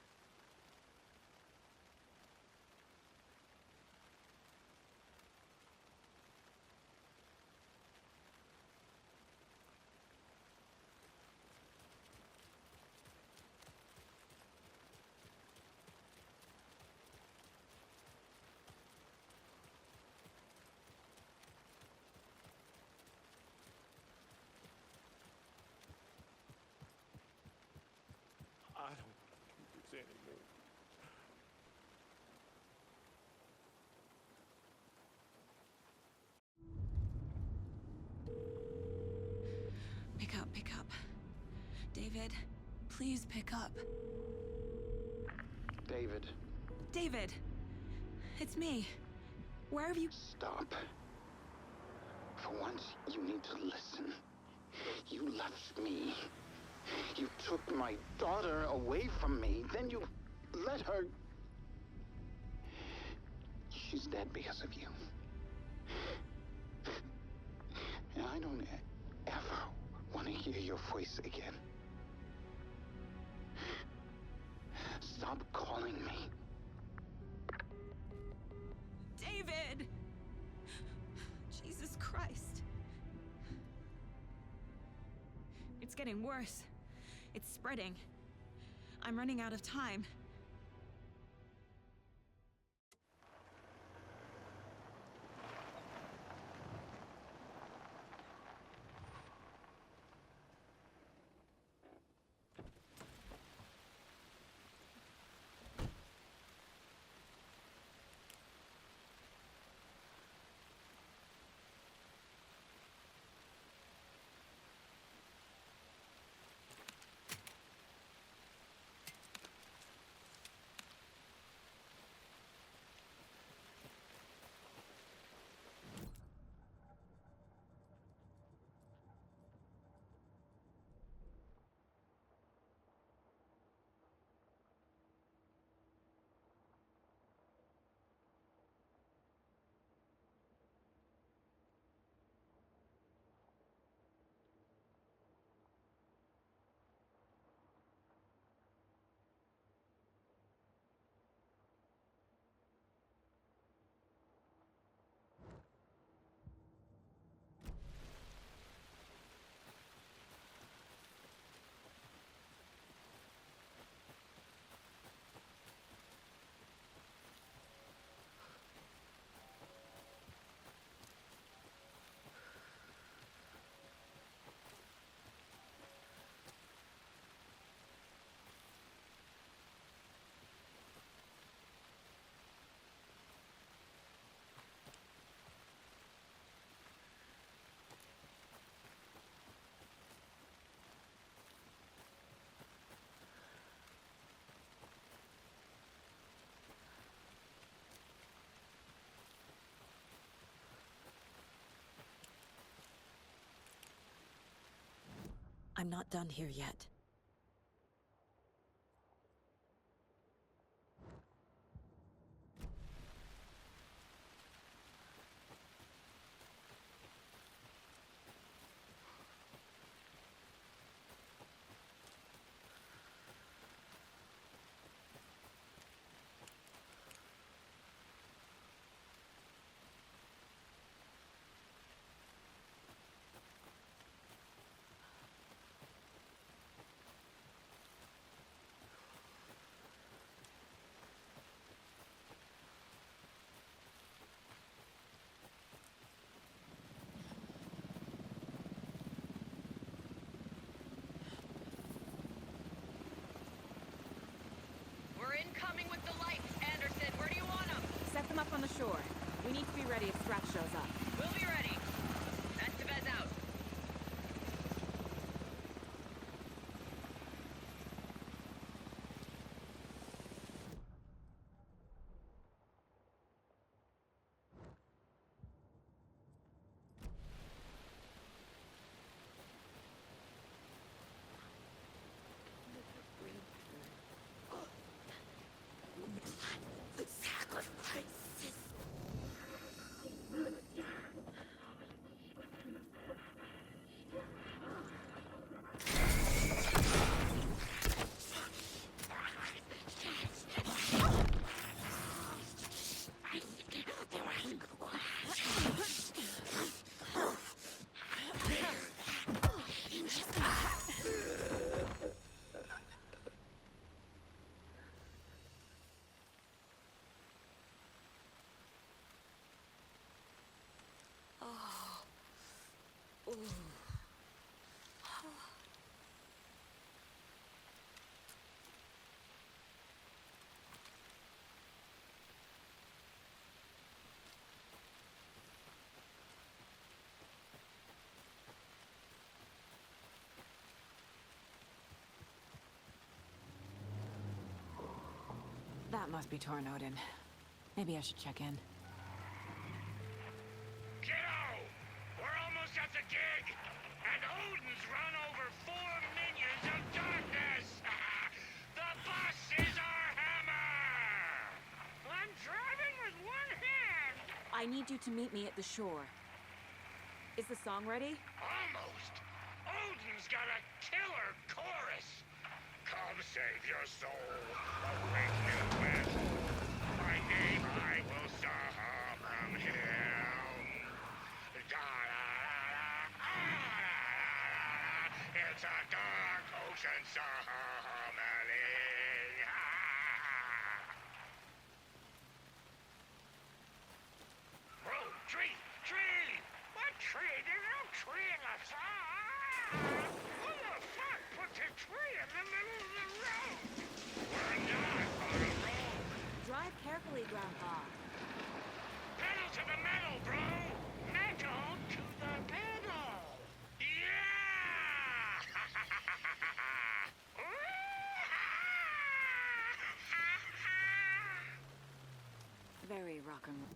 I don't want to do this anymore. Pick up, pick up. David, please pick up. David, David! It's me. Where have you... stop. For once, you need to listen. You left me. You took my daughter away from me, then you let her... She's dead because of you. And I don't ever want to hear your voice again. Stop calling me. David! Jesus Christ. It's getting worse. It's spreading. I'm running out of time. I'm not done here yet. We're incoming with the lights. Anderson, where do you want them? Set them up on the shore. We need to be ready if Scratch shows up. We'll be must be torn, Odin. Maybe I should check in. Kiddo! We're almost at the gig! And Odin's run over 4 minions of darkness! The bus is our hammer! I'm driving with one hand! I need you to meet me at the shore. Is the song ready? Almost! Odin's got a killer chorus! Come save your soul, awake new west. My name I will summon him. It's a dark ocean summoning. Bro, tree! Tree! What tree? There's no tree in the song! Who the fuck put the tree in the middle of the road? We're not on a road! Drive carefully, Grandpa. Pedal to the metal, bro! Metal to the pedal! Yeah! Very rock and roll.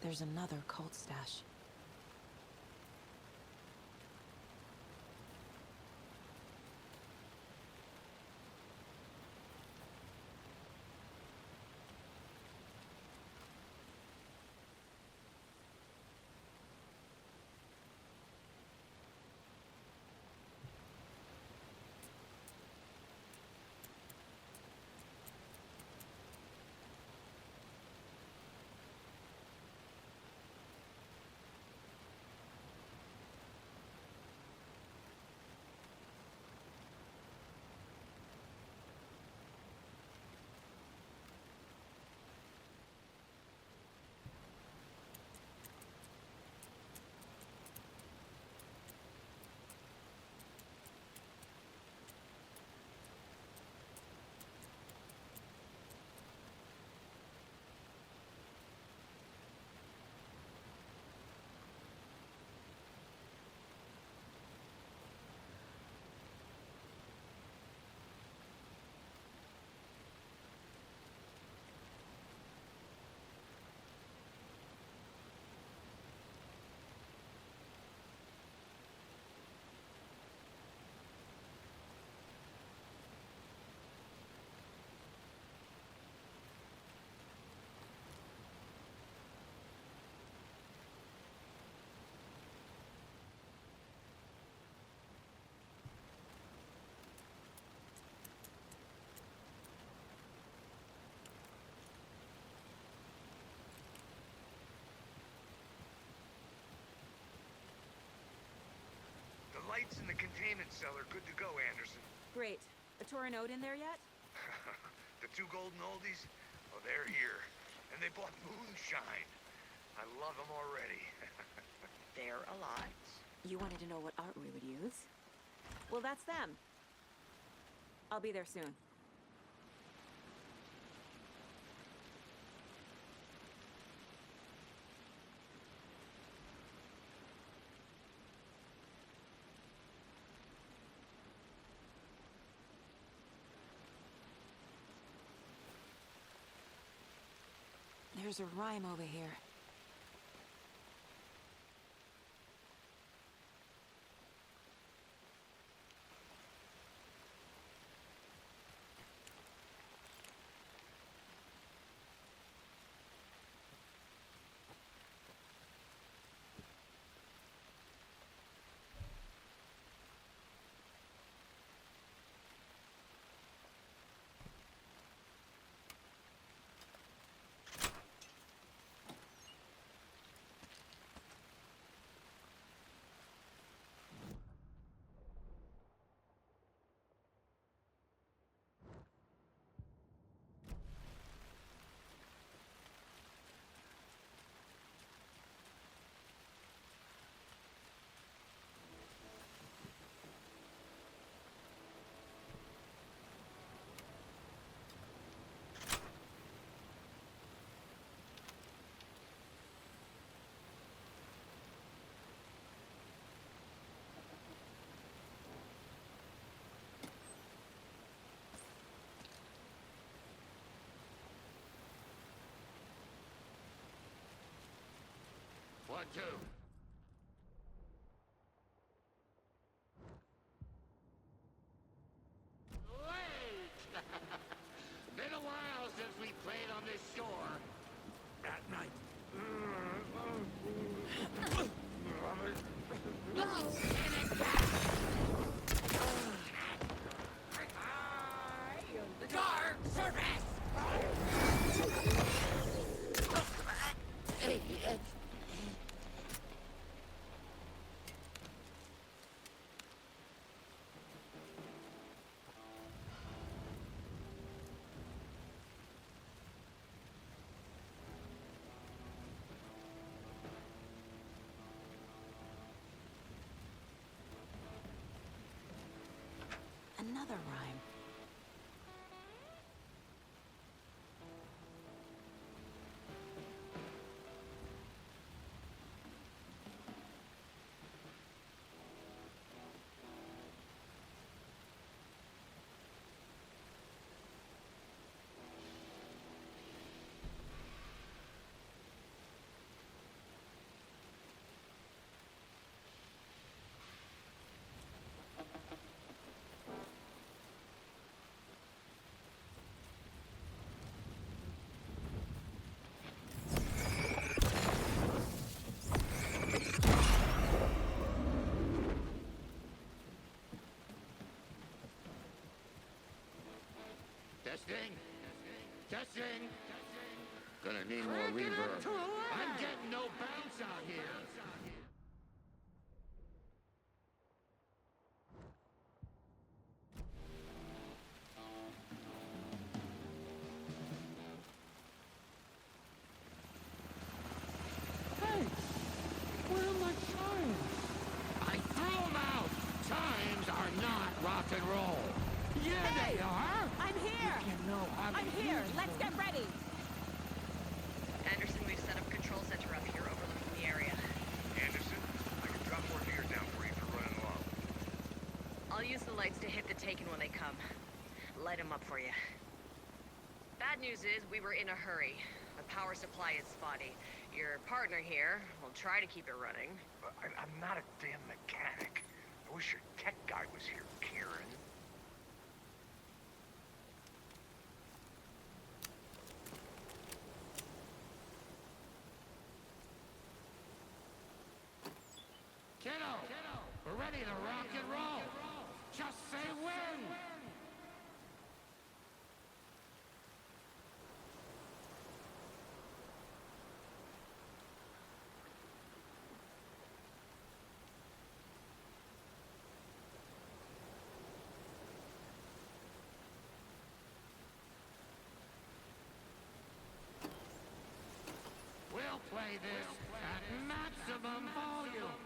There's another cult stash. lights in the containment cellar good to go, Anderson. Great. A Torinode in there yet? The two golden oldies? Oh, they're here. And they bought moonshine. I love them already. They're a lot. You wanted to know what art we would use? Well, that's them. I'll be there soon. There's a rhyme over here. One, two. Wait! Been a while since we played on this shore. At night. The dark surface! Another rhyme. Testing. Testing. Gonna need more reverb. I'm getting no bounce out here. Hey, where are my chimes? I threw them out. Chimes are not rock and roll. Yeah, Hey! they are. I'm here! You know how to I'm here! use Let's them. get ready! Anderson, we've set up a control center up here overlooking the area. Anderson, I can drop more gear down for you if you're running low. I'll use the lights to hit the Taken when they come. Light them up for you. Bad news is we were in a hurry. The power supply is spotty. Your partner here will try to keep it running. I'm not a damn mechanic. I wish your tech guy was here, Karen. Kiddo, we're ready to rock and roll. Just say when. play this at maximum volume.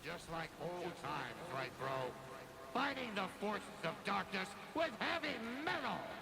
Just like old times, right, bro? Fighting the forces of darkness with heavy metal!